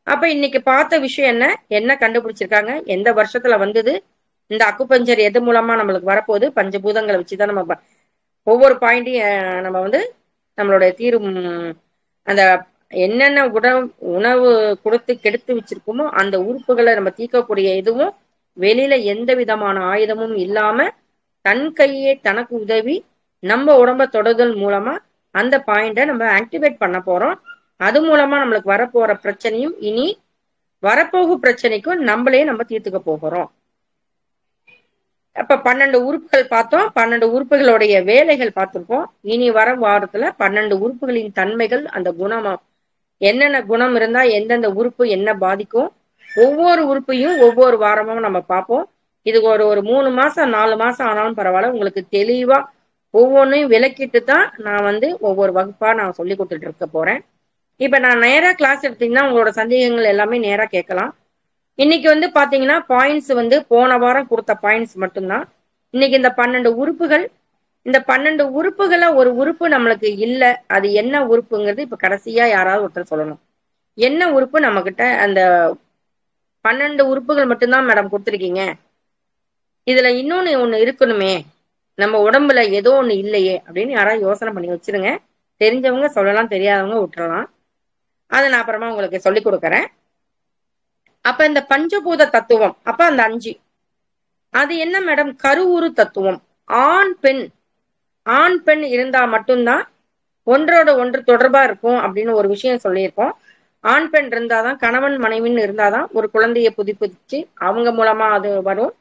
அப்ப இன்னைக்கு பார்த்த விஷயம் என்ன கண்டுபிடிச்சிருக்காங்க, எந்த வருஷத்துல வந்தது, இந்த அக்குபஞ்சர் எது மூலமா நம்மளுக்கு வரப்போகுது, பஞ்சபூதங்களை வச்சுதான் நம்ம ஒவ்வொரு பாயிண்டையும் நம்ம வந்து நம்மளுடைய அந்த என்னென்ன உணவு கொடுத்து கெடுத்து வச்சிருக்கோமோ அந்த உறுப்புகளை நம்ம தீர்க்கக்கூடிய இதுவும் வெளியில எந்த விதமான ஆயுதமும் இல்லாம தன் கையே தனக்கு உதவி நம்ம உடம்ப தொடுதல் மூலமா அந்த பாயிண்ட நம்ம ஆக்டிவேட் பண்ண போறோம். அது மூலமா நம்மளுக்கு வரப்போற பிரச்சனையும் இனி வரப்போகும் பிரச்சனைக்கும் நம்மளே நம்ம தீர்த்துக்க போகிறோம். அப்ப 12 உறுப்புகள் பார்த்தோம், 12 உறுப்புகளுடைய வேலைகள் பார்த்திருக்கோம். இனி வர வாரத்துல 12 உறுப்புகளின் தன்மைகள், அந்த குணம், என்னென்ன குணம் இருந்தா எந்தெந்த உறுப்பு என்ன பாதிக்கும், ஒவ்வொரு உறுப்பையும் ஒவ்வொரு வாரமும் நம்ம பார்ப்போம். இது ஒரு 3 மாசம் 4 மாசம் ஆனாலும் பரவாயில்ல, உங்களுக்கு தெளிவா ஒவ்வொன்றையும் விளக்கிட்டு தான் நான் வந்து ஒவ்வொரு வகுப்பா நான் சொல்லி கொடுத்துட்டு இருக்க போறேன். இப்ப நான் நேரா கிளாஸ் எடுத்தீங்கன்னா உங்களோட சந்தேகங்கள் எல்லாமே நேரா கேட்கலாம். இன்னைக்கு வந்து பாத்தீங்கன்னா பாயிண்ட்ஸ் வந்து போன வாரம் கொடுத்த பாயிண்ட்ஸ் மட்டும்தான். இன்னைக்கு இந்த 12 உறுப்புகள், இந்த 12 உறுப்புகளை ஒரு உறுப்பு நம்மளுக்கு இல்ல, அது என்ன உறுப்புங்கிறது இப்ப கடைசியா யாராவது ஒருத்தர் சொல்லணும். என்ன உறுப்பு நம்ம கிட்ட, அந்த 12 உறுப்புகள் மட்டும்தான் மேடம் கொடுத்துருக்கீங்க, இதுல இன்னொன்னு ஒண்ணு இருக்கணுமே, நம்ம உடம்புல ஏதோ ஒண்ணு இல்லையே அப்படின்னு யாராவது யோசனை பண்ணி வச்சிருங்க. தெரிஞ்சவங்க சொல்லலாம், தெரியாதவங்க விட்டுறலாம். அதை நான் அப்புறமா உங்களுக்கு சொல்லி கொடுக்கறேன். அப்ப இந்த பஞ்சபூத தத்துவம், அப்ப அந்த 5 அது என்ன மேடம், கருவுரு தத்துவம். ஆண் பெண் இருந்தா மட்டும்தான் ஒன்றோட ஒன்று தொடர்பா இருக்கும் அப்படின்னு ஒரு விஷயம் சொல்லியிருக்கோம். ஆண் பெண் இருந்தாதான், கணவன் மனைவின்னு இருந்தாதான் ஒரு குழந்தைய புதுப்பிச்சு அவங்க மூலமா அது வரும்.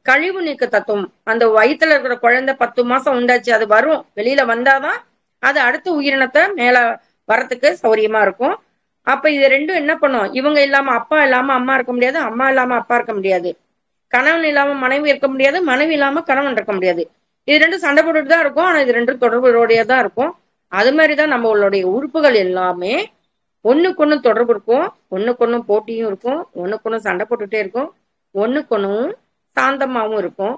கழிவு நீக்க தத்துவம், அந்த வயிற்றுல இருக்கிற குழந்தை 10 மாசம் உண்டாச்சு, அது வரும், வெளியில வந்தாதான் அது அடுத்த உயிரினத்தை மேல வரத்துக்கு சௌரியமா இருக்கும். அப்ப இது ரெண்டும் என்ன பண்ணும், இவங்க இல்லாம அப்பா இல்லாம அம்மா இருக்க முடியாது, அம்மா இல்லாம அப்பா இருக்க முடியாது, கணவன் இல்லாம மனைவி இருக்க முடியாது, மனைவி இல்லாம கணவன் இருக்க முடியாது. இது ரெண்டும் சண்டை போட்டுட்டு தான் இருக்கும், ஆனா இது ரெண்டும் தொடர்புடைய தான் இருக்கும். அது மாதிரிதான் நம்மளுடைய உறுப்புகள் எல்லாமே ஒண்ணுக்கு தொடர்பு இருக்கும், ஒண்ணுக்கு போட்டியும் இருக்கும், ஒண்ணுக்கு சண்டை போட்டுட்டே இருக்கும், ஒண்ணுக்கு சாந்தமாவும் இருக்கும்.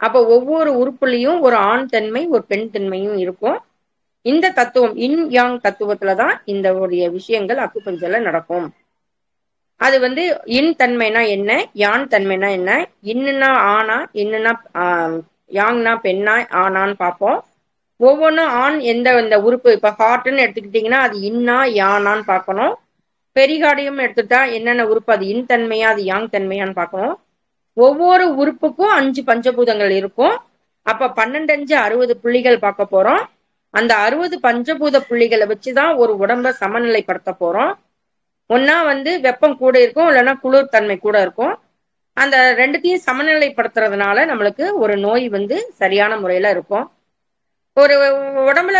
அப்ப ஒவ்வொரு உறுப்புலையும் ஒரு ஆண் தன்மை ஒரு பெண் தன்மையும் இருக்கும். இந்த தத்துவம் இன் யாங் தத்துவத்துலதான் இந்த விஷயங்கள் அக்குபஞ்சர்ல நடக்கும். அது வந்து இன் தன்மைனா என்ன, யான் தன்மைனா என்ன, இன்னுனா ஆனா, இன்னுனா யாங்னா பெண்ணா ஆனான்னு பார்ப்போம். ஒவ்வொன்றும் ஆண் இந்த உறுப்பு, இப்ப ஹார்ட்னு எடுத்துக்கிட்டீங்கன்னா அது இன்னா யானான்னு பார்க்கணும். பெரிகார்டியம் எடுத்துட்டா என்னென்ன உறுப்பு, அது இன் தன்மையா அது யாங் தன்மையான்னு பார்க்கணும். ஒவ்வொரு உறுப்புக்கும் 5 பஞ்சபூதங்கள் இருக்கும். அப்ப 12 60 புள்ளிகள் பார்க்க போறோம். அந்த 60 பஞ்சபூத புள்ளிகளை வச்சுதான் ஒரு உடம்ப சமநிலைப்படுத்த போறோம். ஒன்னா வந்து வெப்பம் கூட இருக்கும், இல்லைன்னா குளிர் தன்மை கூட இருக்கும். அந்த ரெண்டுத்தையும் சமநிலைப்படுத்துறதுனால நம்மளுக்கு ஒரு நோய் வந்து சரியான முறையில இருக்கும். ஒரு உடம்புல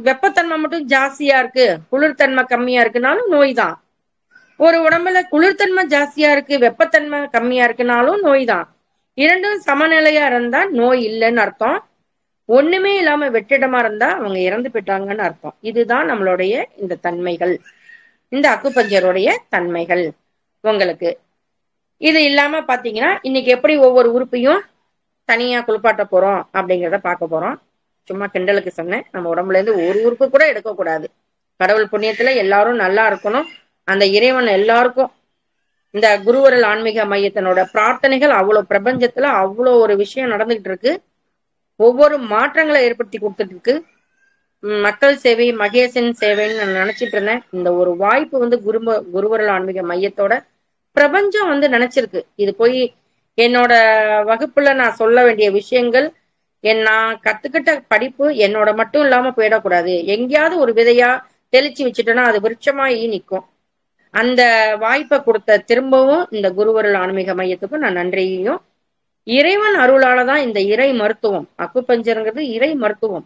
வெப்பத்தன்மை மட்டும் ஜாஸ்தியா இருக்கு, குளிர்தன்மை கம்மியா இருக்குனாலும் நோய் தான். ஒரு உடம்புல குளிர்தன்மை ஜாஸ்தியா இருக்கு, வெப்பத்தன்மை கம்மியா இருக்குனாலும் நோய் தான். இரண்டும் சமநிலையா இருந்தா நோய் இல்லைன்னு அர்த்தம். ஒண்ணுமே இல்லாம வெற்றிடமா இருந்தா அவங்க இறந்து போயிட்டாங்கன்னு அர்த்தம். இதுதான் நம்மளுடைய இந்த தன்மைகள், இந்த அக்குபஞ்சருடைய தன்மைகள் உங்களுக்கு. இது இல்லாம பாத்தீங்கன்னா இன்னைக்கு எப்படி ஒவ்வொரு உறுப்பையும் தனியா குளிப்பாட்ட போறோம் அப்படிங்கிறத பார்க்க போறோம். சும்மா கிண்டலுக்கு சொன்னேன். நம்ம உடம்புல இருந்து ஒரு உறுப்பு கூட எடுக்க கூடாது. கடவுள் புண்ணியத்துல எல்லாரும் நல்லா இருக்கணும். அந்த இறைவன் எல்லாருக்கும் இந்த குருவரல் ஆன்மீக மையத்தினோட பிரார்த்தனைகள் அவ்வளவு பிரபஞ்சத்துல அவ்வளோ ஒரு விஷயம் நடந்துகிட்டு இருக்கு. ஒவ்வொரு மாற்றங்களை ஏற்படுத்தி கொடுத்துட்டு இருக்கு. மக்கள் சேவை மகேசன் சேவைன்னு நான் நினைச்சிட்டு இருந்தேன். இந்த ஒரு வாய்ப்பு வந்து குருவரல் ஆன்மீக மையத்தோட பிரபஞ்சம் வந்து நினைச்சிருக்கு. இது போய் என்னோட வகுப்புல நான் சொல்ல வேண்டிய விஷயங்கள், நான் கத்துக்கிட்ட படிப்பு என்னோட மட்டும் இல்லாம போயிடக்கூடாது. எங்கேயாவது ஒரு விதையா தெளிச்சு வச்சுட்டோன்னா அது விருட்சமாயி நிற்கும். அந்த வாய்ப்பை கொடுத்த திரும்பவும் இந்த குருவரல் ஆன்மீக மையத்துக்கும் நான் நன்றியையும், இறைவன் அருளாலதான் இந்த இறை மருத்துவம், அக்குபஞ்சருங்கிறது இறை மருத்துவம்.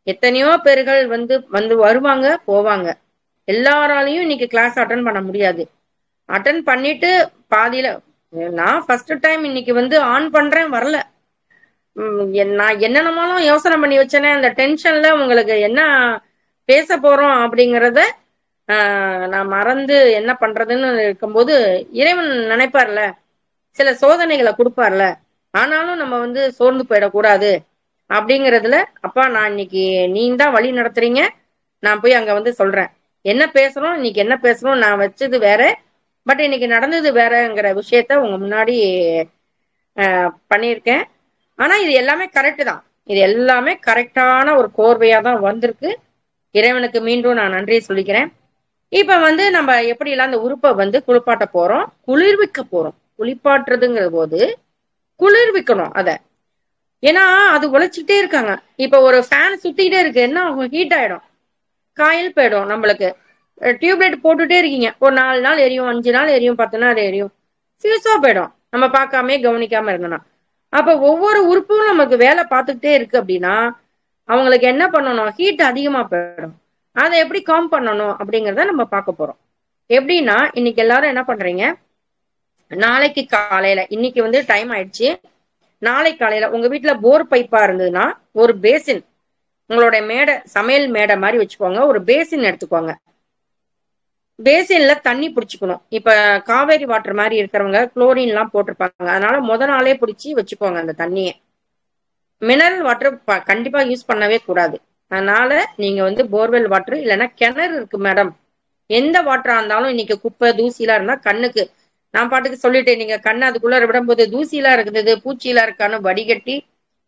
எத்தனையோ பேர்கள் வந்து வருவாங்க போவாங்க. எல்லாராலையும் இன்னைக்கு கிளாஸ் அட்டன் பண்ண முடியாது. அட்டன் பண்ணிட்டு பாதியில நான் ஃபர்ஸ்ட் டைம் இன்னைக்கு வந்து ஆன் பண்றேன், வரல. நான் என்னென்னமாலும் யோசனை பண்ணி வச்சேனே, அந்த டென்ஷன்ல உங்களுக்கு என்ன பேச போறோம் அப்படிங்கிறத நான் மறந்து என்ன பண்றதுன்னு இருக்கும்போது இறைவன் நினைப்பார்ல, சில சோதனைகளை கொடுப்பார்ல, ஆனாலும் நம்ம வந்து சோர்ந்து போயிடக்கூடாது அப்படிங்கிறதுல, அப்பா நான் இன்னைக்கு நீ தான் வழி நடத்துறீங்க, நான் போய் அங்க வந்து சொல்றேன் என்ன பேசுறோம், இன்னைக்கு என்ன பேசுறோம், நான் வச்சது வேற, பட் இன்னைக்கு நடந்தது வேறங்கிற விஷயத்த உங்க முன்னாடி பண்ணியிருக்கேன். ஆனா இது எல்லாமே கரெக்டு தான். இது எல்லாமே கரெக்டான ஒரு கோர்வையா தான் வந்திருக்கு. இறைவனுக்கு மீண்டும் நான் நன்றி சொல்லிக்கிறேன். இப்ப வந்து நம்ம எப்படி எல்லாம் அந்த உறுப்பை வந்து குளிப்பாட்ட போறோம், குளிர்விக்க போறோம். குளிப்பாட்டுறதுங்கிற போது குளிர்விக்கணும் அத. ஏன்னா அது உழைச்சிக்கிட்டே இருக்காங்க. இப்ப ஒரு ஃபேன் சுத்திக்கிட்டே இருக்கு, என்ன ஆகும், ஹீட் ஆயிடும், காயில் போயிடும். நம்மளுக்கு டியூப்லைட் போட்டுட்டே இருக்கீங்க, ஒரு 4 நாள் எரியும், 5 நாள் எரியும், 10 நாள் எரியும், ஃபியூஸா போயிடும் நம்ம பார்க்காம கவனிக்காம இருந்தோம்னா. அப்ப ஒவ்வொரு உறுப்பும் நமக்கு வேலை பார்த்துக்கிட்டே இருக்கு அப்படின்னா அவங்களுக்கு என்ன பண்ணணும், ஹீட் அதிகமா போயிடும். அதை எப்படி காம் பண்ணணும் அப்படிங்கிறத நம்ம பார்க்க போறோம். எப்படின்னா இன்னைக்கு எல்லாரும் என்ன பண்றீங்க, நாளைக்கு காலையில, இன்னைக்கு வந்து டைம் ஆயிடுச்சு, நாளைக்கு காலையில உங்க வீட்டுல போர் பைப்பா இருந்ததுன்னா ஒரு பேசின், உங்களோட மேடை சமையல் மேடை மாதிரி வச்சுக்கோங்க, ஒரு பேசின் எடுத்துக்கோங்க. பேசின்ல தண்ணி பிடிச்சிக்கணும். இப்ப காவேரி வாட்டர் மாதிரி இருக்கிறவங்க குளோரின் எல்லாம் போட்டிருப்பாங்க, அதனால முத நாளே பிடிச்சி வச்சுக்கோங்க அந்த தண்ணியை. மினரல் வாட்டர் கண்டிப்பா யூஸ் பண்ணவே கூடாது. அதனால நீங்க வந்து போர்வெல் வாட்டர் இல்லைன்னா கிணறு இருக்கு மேடம், எந்த வாட்டரா இருந்தாலும் இன்னைக்கு குப்பை தூசிலாம் இருந்தா கண்ணுக்கு, நான் பாட்டுக்கு சொல்லிட்டேன், நீங்க கண்ணு அதுக்குள்ள விடும்போது தூசிலாம் இருக்குது பூச்சிலாம் இருக்கான்னு வடிகட்டி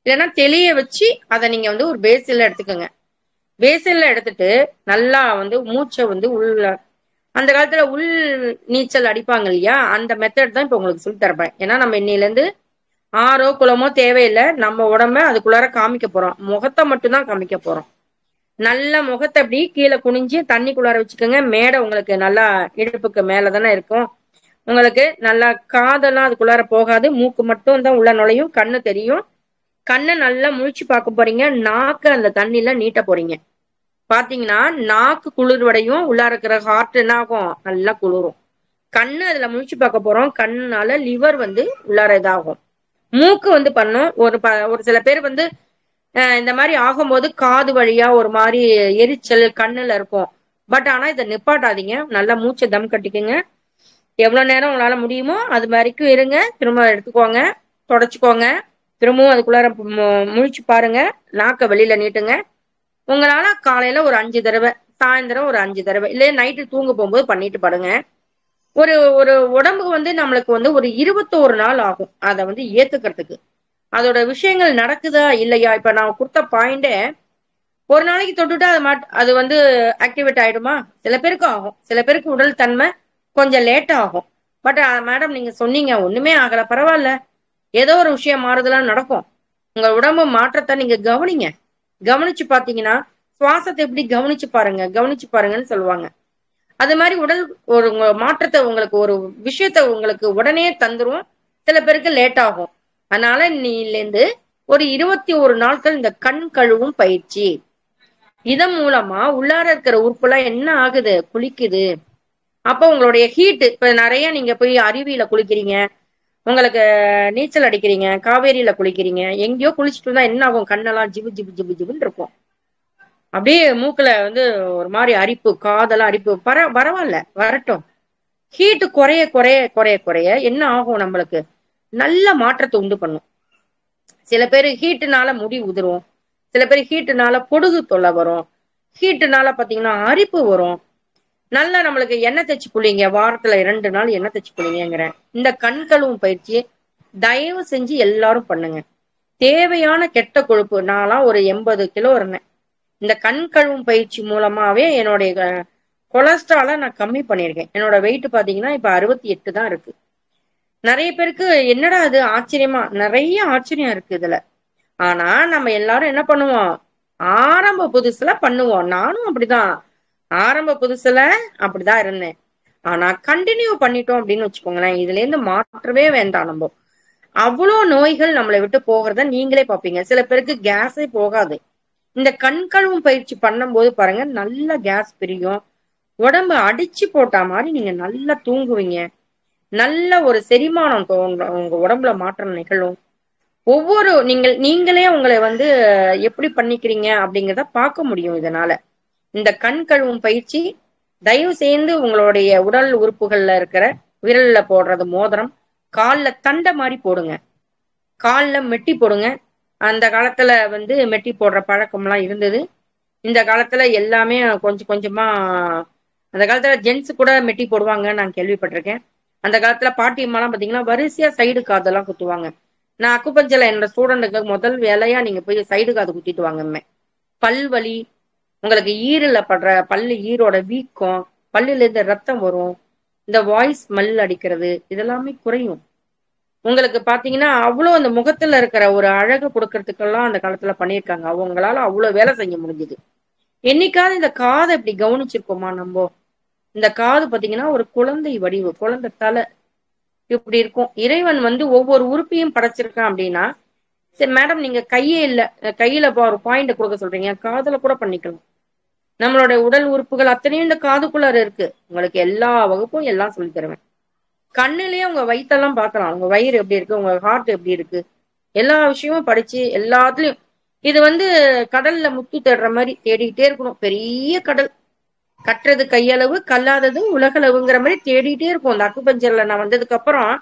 இல்லைன்னா தெளிய வச்சு அதை நீங்க வந்து ஒரு பேசின்ல எடுத்துக்கோங்க. பேசின்ல எடுத்துட்டு நல்லா வந்து மூச்சை வந்து உள்ள, அந்த காலத்துல உள் நீச்சல் அடிப்பாங்க இல்லையா, அந்த மெத்தட் தான் இப்ப உங்களுக்கு சொல்லி தரப்பேன். ஏன்னா நம்ம இன்னையில இருந்து ஆறோ குளமோ தேவையில்லை, நம்ம உடம்ப அதுக்குள்ளார காமிக்க போறோம், முகத்தை மட்டும்தான் காமிக்க போறோம். நல்ல முகத்தை அப்படி கீழே குனிஞ்சு தண்ணிக்குள்ளார வச்சுக்கோங்க. மேடை உங்களுக்கு நல்லா இடுப்புக்கு மேலதானே இருக்கும், உங்களுக்கு நல்லா காதெல்லாம் அதுக்குள்ளார போகாது, மூக்கு மட்டும் தான் உள்ள நுழையும், கண்ணு தெரியும். கண்ணை நல்லா முழிச்சு பார்க்க போறீங்க, நாக்கு அந்த தண்ணில நீட்ட போறீங்க. பாத்தீங்கன்னா நாக்கு குளிர்வடையும், உள்ளார இருக்கிற ஹார்ட் என்ன ஆகும், நல்லா குளிரும். கண்ணு அதுல முழிச்சு பார்க்க போறோம், கண்ணுனால லிவர் வந்து உள்ளார இதாகும். மூக்கு வந்து பண்ணும், ஒரு சில பேர் வந்து இந்த மாதிரி ஆகும்போது காது வழியா ஒரு மாதிரி எரிச்சல் கண்ணுல இருக்கும். பட் ஆனா இதை நிப்பாட்டாதீங்க, நல்லா மூச்சை தம் கட்டிக்குங்க. எவ்வளவு நேரம் உங்களால முடியுமோ அது வரைக்கும் இருங்க, திரும்ப எடுத்துக்கோங்க, தொடச்சுக்கோங்க, திரும்பவும் அதுக்குள்ளார முழிச்சு பாருங்க, நாக்க வெளியில நீட்டுங்க. உங்களால காலையில ஒரு 5 தடவை, சாயந்தரம் ஒரு 5 தடவை, இல்ல நைட்டு தூங்க போகும்போது பண்ணிட்டு படுங்க. ஒரு ஒரு உடம்புக்கு வந்து நம்மளுக்கு வந்து ஒரு 21 நாள் ஆகும் அதை வந்து ஏத்துக்கிறதுக்கு. அதோட விஷயங்கள் நடக்குதா இல்லையா, இப்ப நான் கொடுத்த பாயிண்டே ஒரு நாளைக்கு தொட்டுட்டா அது வந்து ஆக்டிவேட் ஆயிடுமா, சில பேருக்கு ஆகும், சில பேருக்கு உடல் தன்மை கொஞ்சம் லேட்டா ஆகும். பட் மேடம் நீங்க சொன்னீங்க ஒண்ணுமே ஆகல, பரவாயில்ல, ஏதோ ஒரு விஷயம் மாறுதலாம் நடக்கும். உங்க உடம்பு மாற்றத்தை நீங்க கவனிங்க. கவனிச்சு பாத்தீங்கன்னா சுவாசத்தை எப்படி கவனிச்சு பாருங்க, கவனிச்சு பாருங்கன்னு சொல்லுவாங்க. அது மாதிரி உடல் ஒரு மாற்றத்தை உங்களுக்கு, ஒரு விஷயத்த உங்களுக்கு உடனே தந்துரும், சில பேருக்கு லேட் ஆகும். அதனால நீலேருந்து ஒரு 21 நாட்கள் இந்த கண் கழுவும் பயிற்சி. இதன் மூலமா உள்ளார இருக்கிற உறுப்புலாம் என்ன ஆகுது, குளிக்குது. அப்ப உங்களுடைய ஹீட், இப்ப நிறைய நீங்க போய் அருவியில குளிக்கிறீங்க, உங்களுக்கு நீச்சல் அடிக்கிறீங்க, காவேரியில குளிக்கிறீங்க, எங்கேயோ குளிச்சுட்டு இருந்தா என்ன ஆகும், கண்ணெல்லாம் ஜிபு ஜிபு ஜிபு ஜிபுன்னு இருக்கும். அப்படியே மூக்குல வந்து ஒரு மாதிரி அரிப்பு, காதெல்லாம் அரிப்பு. பரவாயில்ல, வரட்டும். ஹீட்டு குறைய குறைய குறைய குறைய என்ன ஆகும், நம்மளுக்கு நல்ல மாற்றத்தை உண்டு பண்ணும். சில பேர் ஹீட்டுனால முடி உதிரும், சில பேர் ஹீட்டுனால பொடுகு தொல்லை வரும், ஹீட்டுனால பாத்தீங்கன்னா அரிப்பு வரும். நல்லா நம்மளுக்கு எண்ணெய் தேய்ச்சி குளிங்க, வாரத்துல 2 நாள் எண்ணெய் தேய்ச்சி குளிங்கிறேன். இந்த கண் கழுவும் பயிற்சியை தயவு செஞ்சு எல்லாரும் பண்ணுங்க. தேவையான கெட்ட கொழுப்பு, நான்லாம் ஒரு 80 கிலோ இருந்தேன். இந்த கண் கழுவும் பயிற்சி மூலமாவே என்னுடைய கொலஸ்ட்ராலை நான் கம்மி பண்ணியிருக்கேன். என்னோட வெயிட் பாத்தீங்கன்னா இப்ப 68 தான் இருக்கு. நிறைய பேருக்கு என்னடா அது ஆச்சரியமா, நிறைய ஆச்சரியம் இருக்கு இதுல. ஆனா நம்ம எல்லாரும் என்ன பண்ணுவோம், ஆரம்ப புதுசுல பண்ணுவோம். நானும் அப்படிதான் ஆரம்ப புதுசுல அப்படிதான் இருந்தேன். ஆனா கண்டினியூ பண்ணிட்டோம் அப்படின்னு வச்சுக்கோங்களேன், இதுல இருந்து மாற்றவே வேண்டாம். நம்ம அவ்வளோ நோய்கள் நம்மளை விட்டு போகிறத நீங்களே பாப்பீங்க. சில பேருக்கு கேஸே போகாது. இந்த கண் கழுவும் பயிற்சி பண்ணும்போது பாருங்க, நல்ல கேஸ் பிரியும், உடம்பு அடிச்சு போட்டா மாதிரி நீங்க நல்லா தூங்குவீங்க, நல்ல ஒரு செரிமானம் உங்க உடம்புல மாற்றம் நிகழும். ஒவ்வொரு நீங்களே உங்களை வந்து எப்படி பண்ணிக்கிறீங்க அப்படிங்கிறத பார்க்க முடியும் இதனால. இந்த கண் கழுவும் பயிற்சி தயவு செய்து உங்களுடைய உடல் உறுப்புகள்ல இருக்கிற விரல்ல போடுறது மோதிரம், காலில் தண்டை மாதிரி போடுங்க, காலில் மெட்டி போடுங்க. அந்த காலத்துல வந்து மெட்டி போடுற பழக்கம்லாம் இருந்தது. இந்த காலத்துல எல்லாமே கொஞ்சம் கொஞ்சமா, அந்த காலத்துல ஜென்ஸ் கூட மெட்டி போடுவாங்க நான் கேள்விப்பட்டிருக்கேன். அந்த காலத்துல பாட்டியம்மாலாம் பாத்தீங்கன்னா வரிசையா சைடு காதெல்லாம் குத்துவாங்க. நான் அக்குபஞ்சர்ல என்னோட ஸ்டூடெண்ட்டுக்கு முதல் வேலையா நீங்க போய் சைடு காது குத்திட்டு வாங்கம்மே. பல்வலி, உங்களுக்கு ஈரல படுற பல்லு ஈரோட வீக்கம், பல்லுல இருந்து ரத்தம் வரும், இந்த வாய்ஸ் ஸ்மெல் அடிக்கிறது, இதெல்லாமே குறையும். உங்களுக்கு பாத்தீங்கன்னா அவ்வளோ அந்த முகத்துல இருக்கிற ஒரு அழகு கொடுக்கறதுக்கெல்லாம் அந்த காலத்துல பண்ணியிருக்காங்க. அவங்களால அவ்வளவு வேலை செய்ய முடிஞ்சது. என்னைக்காவது இந்த காதை இப்படி கவனிச்சிருக்கோமா நம்ம? இந்த காது பாத்தீங்கன்னா ஒரு குழந்தை வடிவு, குழந்தை தலை இப்படி இருக்கும். இறைவன் வந்து ஒவ்வொரு உறுப்பையும் படைச்சிருக்கான் அப்படின்னா, சரி மேடம் நீங்க கையே இல்ல, கையில ஒரு பாயிண்ட் கொடுக்க சொல்றீங்க, காதுல கூட பண்ணிக்கலாம். நம்மளோட உடல் உறுப்புகள் அத்தனையும் இந்த காதுக்குள்ளார இருக்கு. உங்களுக்கு எல்லா வகுப்பும் எல்லாம் சொல்லி தருவேன். கண்ணுலயே உங்க வயிற்றெல்லாம் பார்க்கலாம், உங்க வயிறு எப்படி இருக்கு, உங்க ஹார்ட் எப்படி இருக்கு, எல்லா விஷயமும் படிச்சு எல்லாத்துலயும். இது வந்து கடல்ல முத்து தேடுற மாதிரி தேடிக்கிட்டே இருக்கணும். பெரிய கடல், கட்டுறது கையளவு, கல்லாதது உலகளவுங்கிற மாதிரி தேடிட்டே இருக்கும். இந்த அக்குபஞ்சர்ல நான் வந்ததுக்கு அப்புறம்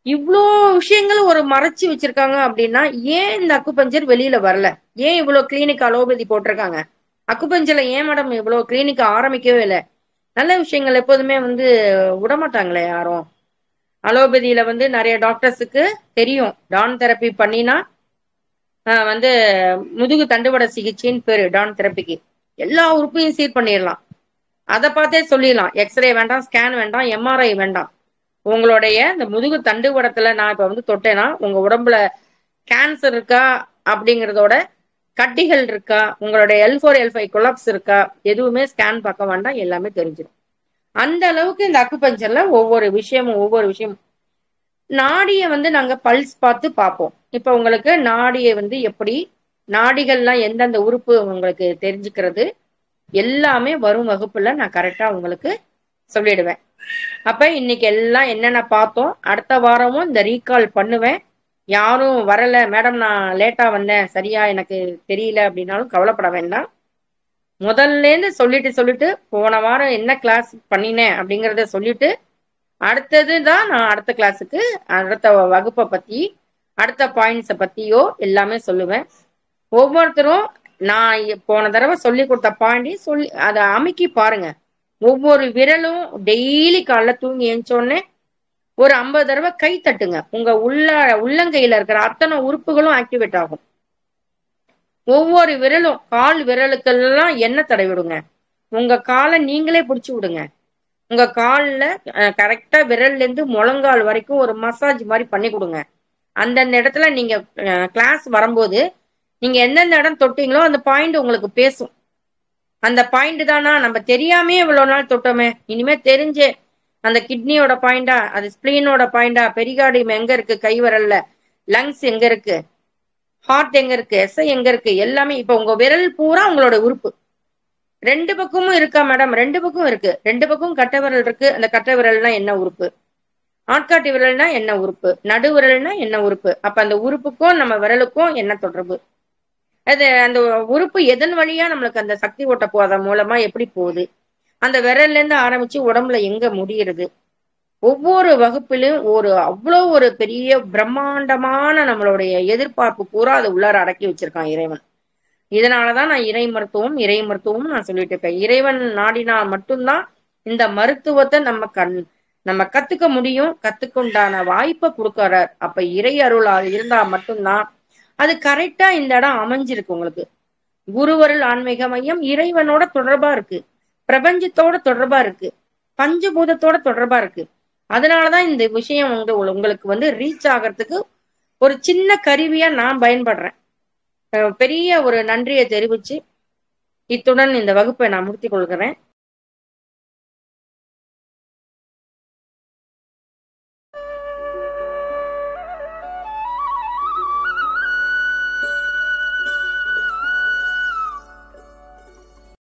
இவ்வளோ விஷயங்கள் ஒரு மறைச்சு வச்சிருக்காங்க அப்படின்னா, ஏன் இந்த அக்குபஞ்சர் வெளியில வரல? ஏன் இவ்வளவு கிளினிக் அலோபதி போட்டிருக்காங்க? அக்குபஞ்சர்ல ஏன் மேடம் இவ்வளவு கிளினிக் ஆரம்பிக்கவே இல்லை? நல்ல விஷயங்கள் எப்போதுமே வந்து விடமாட்டாங்களே யாரும். அலோபதியில வந்து நிறைய டாக்டர்ஸுக்கு தெரியும், டான் தெரப்பி பண்ணினா வந்து முதுகு தண்டுவட சிகிச்சைன்னு பேரு. டான் தெரப்பிக்கு எல்லா உறுப்பையும் சீர் பண்ணிடலாம். அதை பார்த்தே சொல்லிடலாம், எக்ஸ்ரே வேண்டாம், ஸ்கேன் வேண்டாம், எம்ஆர்ஐ வேண்டாம். உங்களுடைய இந்த முதுகு தண்டுவடத்துல நான் இப்ப வந்து தொட்டேன்னா உங்க உடம்புல கேன்சர் இருக்கா அப்படிங்கிறதோட கட்டிகள் இருக்கா, உங்களுடைய L4 L5 கொலாப்ஸ் இருக்கா, எதுவுமே ஸ்கேன் பார்க்க வேண்டாம், எல்லாமே தெரிஞ்சிடும். அந்த அளவுக்கு இந்த அக்குபஞ்சர்ல ஒவ்வொரு விஷயமும் நாடிய வந்து நாங்க பல்ஸ் பார்த்து பார்ப்போம். இப்ப உங்களுக்கு நாடியை வந்து எப்படி, நாடிகள்லாம் எந்தெந்த உறுப்பு உங்களுக்கு தெரிஞ்சுக்கிறது எல்லாமே வரும் வகுப்புல நான் கரெக்டா உங்களுக்கு சொல்லிடுவேன். அப்ப இன்னைக்கு எல்லாம் என்னென்ன பார்த்தோம், அடுத்த வாரமும் இந்த ரீகால் பண்ணுவேன். யாரும் வரல மேடம் நான் லேட்டா வந்தேன் சரியா எனக்கு தெரியல அப்படின்னாலும் கவலைப்பட வேண்டாம். முதல்ல இருந்து சொல்லிட்டு போன வாரம் என்ன கிளாஸ் பண்ணினேன் அப்படிங்கிறத சொல்லிட்டு அடுத்ததுதான் நான் அடுத்த கிளாஸுக்கு அடுத்த வகுப்பை பத்தி அடுத்த பாயிண்ட்ஸை பத்தியோ எல்லாமே சொல்லுவேன். ஒவ்வொருத்தரும் நான் போன தடவை சொல்லி கொடுத்த பாயிண்டையும் சொல்லி அதை அமைக்கி பாருங்க. ஒவ்வொரு விரலும் டெய்லி காலைல தூங்கி எழுந்தோடனே ஒரு 50 தடவை கை தட்டுங்க. உங்க உள்ளங்கையில இருக்கிற அத்தனை உறுப்புகளும் ஆக்டிவேட் ஆகும். ஒவ்வொரு விரலும், கால் விரலுக்கெல்லாம் எண்ணெய் தடவி விடுங்க. உங்க காலை நீங்களே பிடிச்சி விடுங்க. உங்க கால்ல கரெக்டா விரல்ல இருந்து முழங்கால் வரைக்கும் ஒரு மசாஜ் மாதிரி பண்ணி கொடுங்க. அந்தந்த இடத்துல நீங்க கிளாஸ் வரும்போது நீங்க எந்தெந்த இடம் தொட்டீங்களோ அந்த பாயிண்ட் உங்களுக்கு பேசும். அந்த பாயிண்ட் தானா, நம்ம தெரியாமே இவ்வளவு நாள் தொட்டோமே, இனிமே தெரிஞ்சு அந்த கிட்னியோட பாயிண்டா, அது ஸ்பிளீனோட பாயிண்டா, பெரிகார்டியம் எங்க இருக்கு கை வரல்ல, லங்ஸ் எங்க இருக்கு, ஹார்ட் எங்க இருக்கு, எஸ்ஐ எங்க இருக்கு, எல்லாமே. இப்ப உங்க விரல் பூரா உங்களோட உறுப்பு. 2 பக்கமும் இருக்கா மேடம்? 2 பக்கம் இருக்கு. 2 பக்கம் கட்டை விரல் இருக்கு. அந்த கட்டை விரல்னா என்ன உறுப்பு? ஆட்காட்டி விரல்னா என்ன உறுப்பு? நடு விரல்னா என்ன உறுப்பு? அப்ப அந்த உறுப்புக்கும் நம்ம விரலுக்கும் என்ன தொடர்பு? அது அந்த உறுப்பு எதன் வழியா நம்மளுக்கு அந்த சக்தி ஓட்ட போத மூலமா எப்படி போகுது? அந்த விரல்ல இருந்து ஆரம்பிச்சு உடம்புல எங்க முடியுறது? ஒவ்வொரு வகுப்பிலும் அவ்வளோ ஒரு பெரிய பிரம்மாண்டமான நம்மளுடைய எதிர்பார்ப்பு பூரா அது உள்ளார அடக்கி வச்சிருக்கான் இறைவன். இதனாலதான் நான் இறை மருத்துவம் நான் சொல்லிட்டு இருக்கேன். இறைவன் நாடினா மட்டும்தான் இந்த மருத்துவத்தை நம்ம கத்துக்க முடியும். கத்துக்குண்டான வாய்ப்பை கொடுக்கறார். அப்ப இறை அருளால் இருந்தா மட்டும்தான் அது கரெக்டா இந்த இடம் அமைஞ்சிருக்கு உங்களுக்கு. குருவருள் ஆன்மீக மையம் இறைவனோட தொடர்பா இருக்கு, பிரபஞ்சத்தோட தொடர்பா இருக்கு, பஞ்சபூதத்தோட தொடர்பா இருக்கு. அதனாலதான் இந்த விஷயம் உங்களுக்கு ரீச் ஆகிறதுக்கு ஒரு சின்ன கருவியா நான் பயன்படுறேன். பெரிய ஒரு நன்றியை தெரிவிச்சு இத்துடன் இந்த வகுப்பை நான் முடித்துக் கொள்கிறேன்.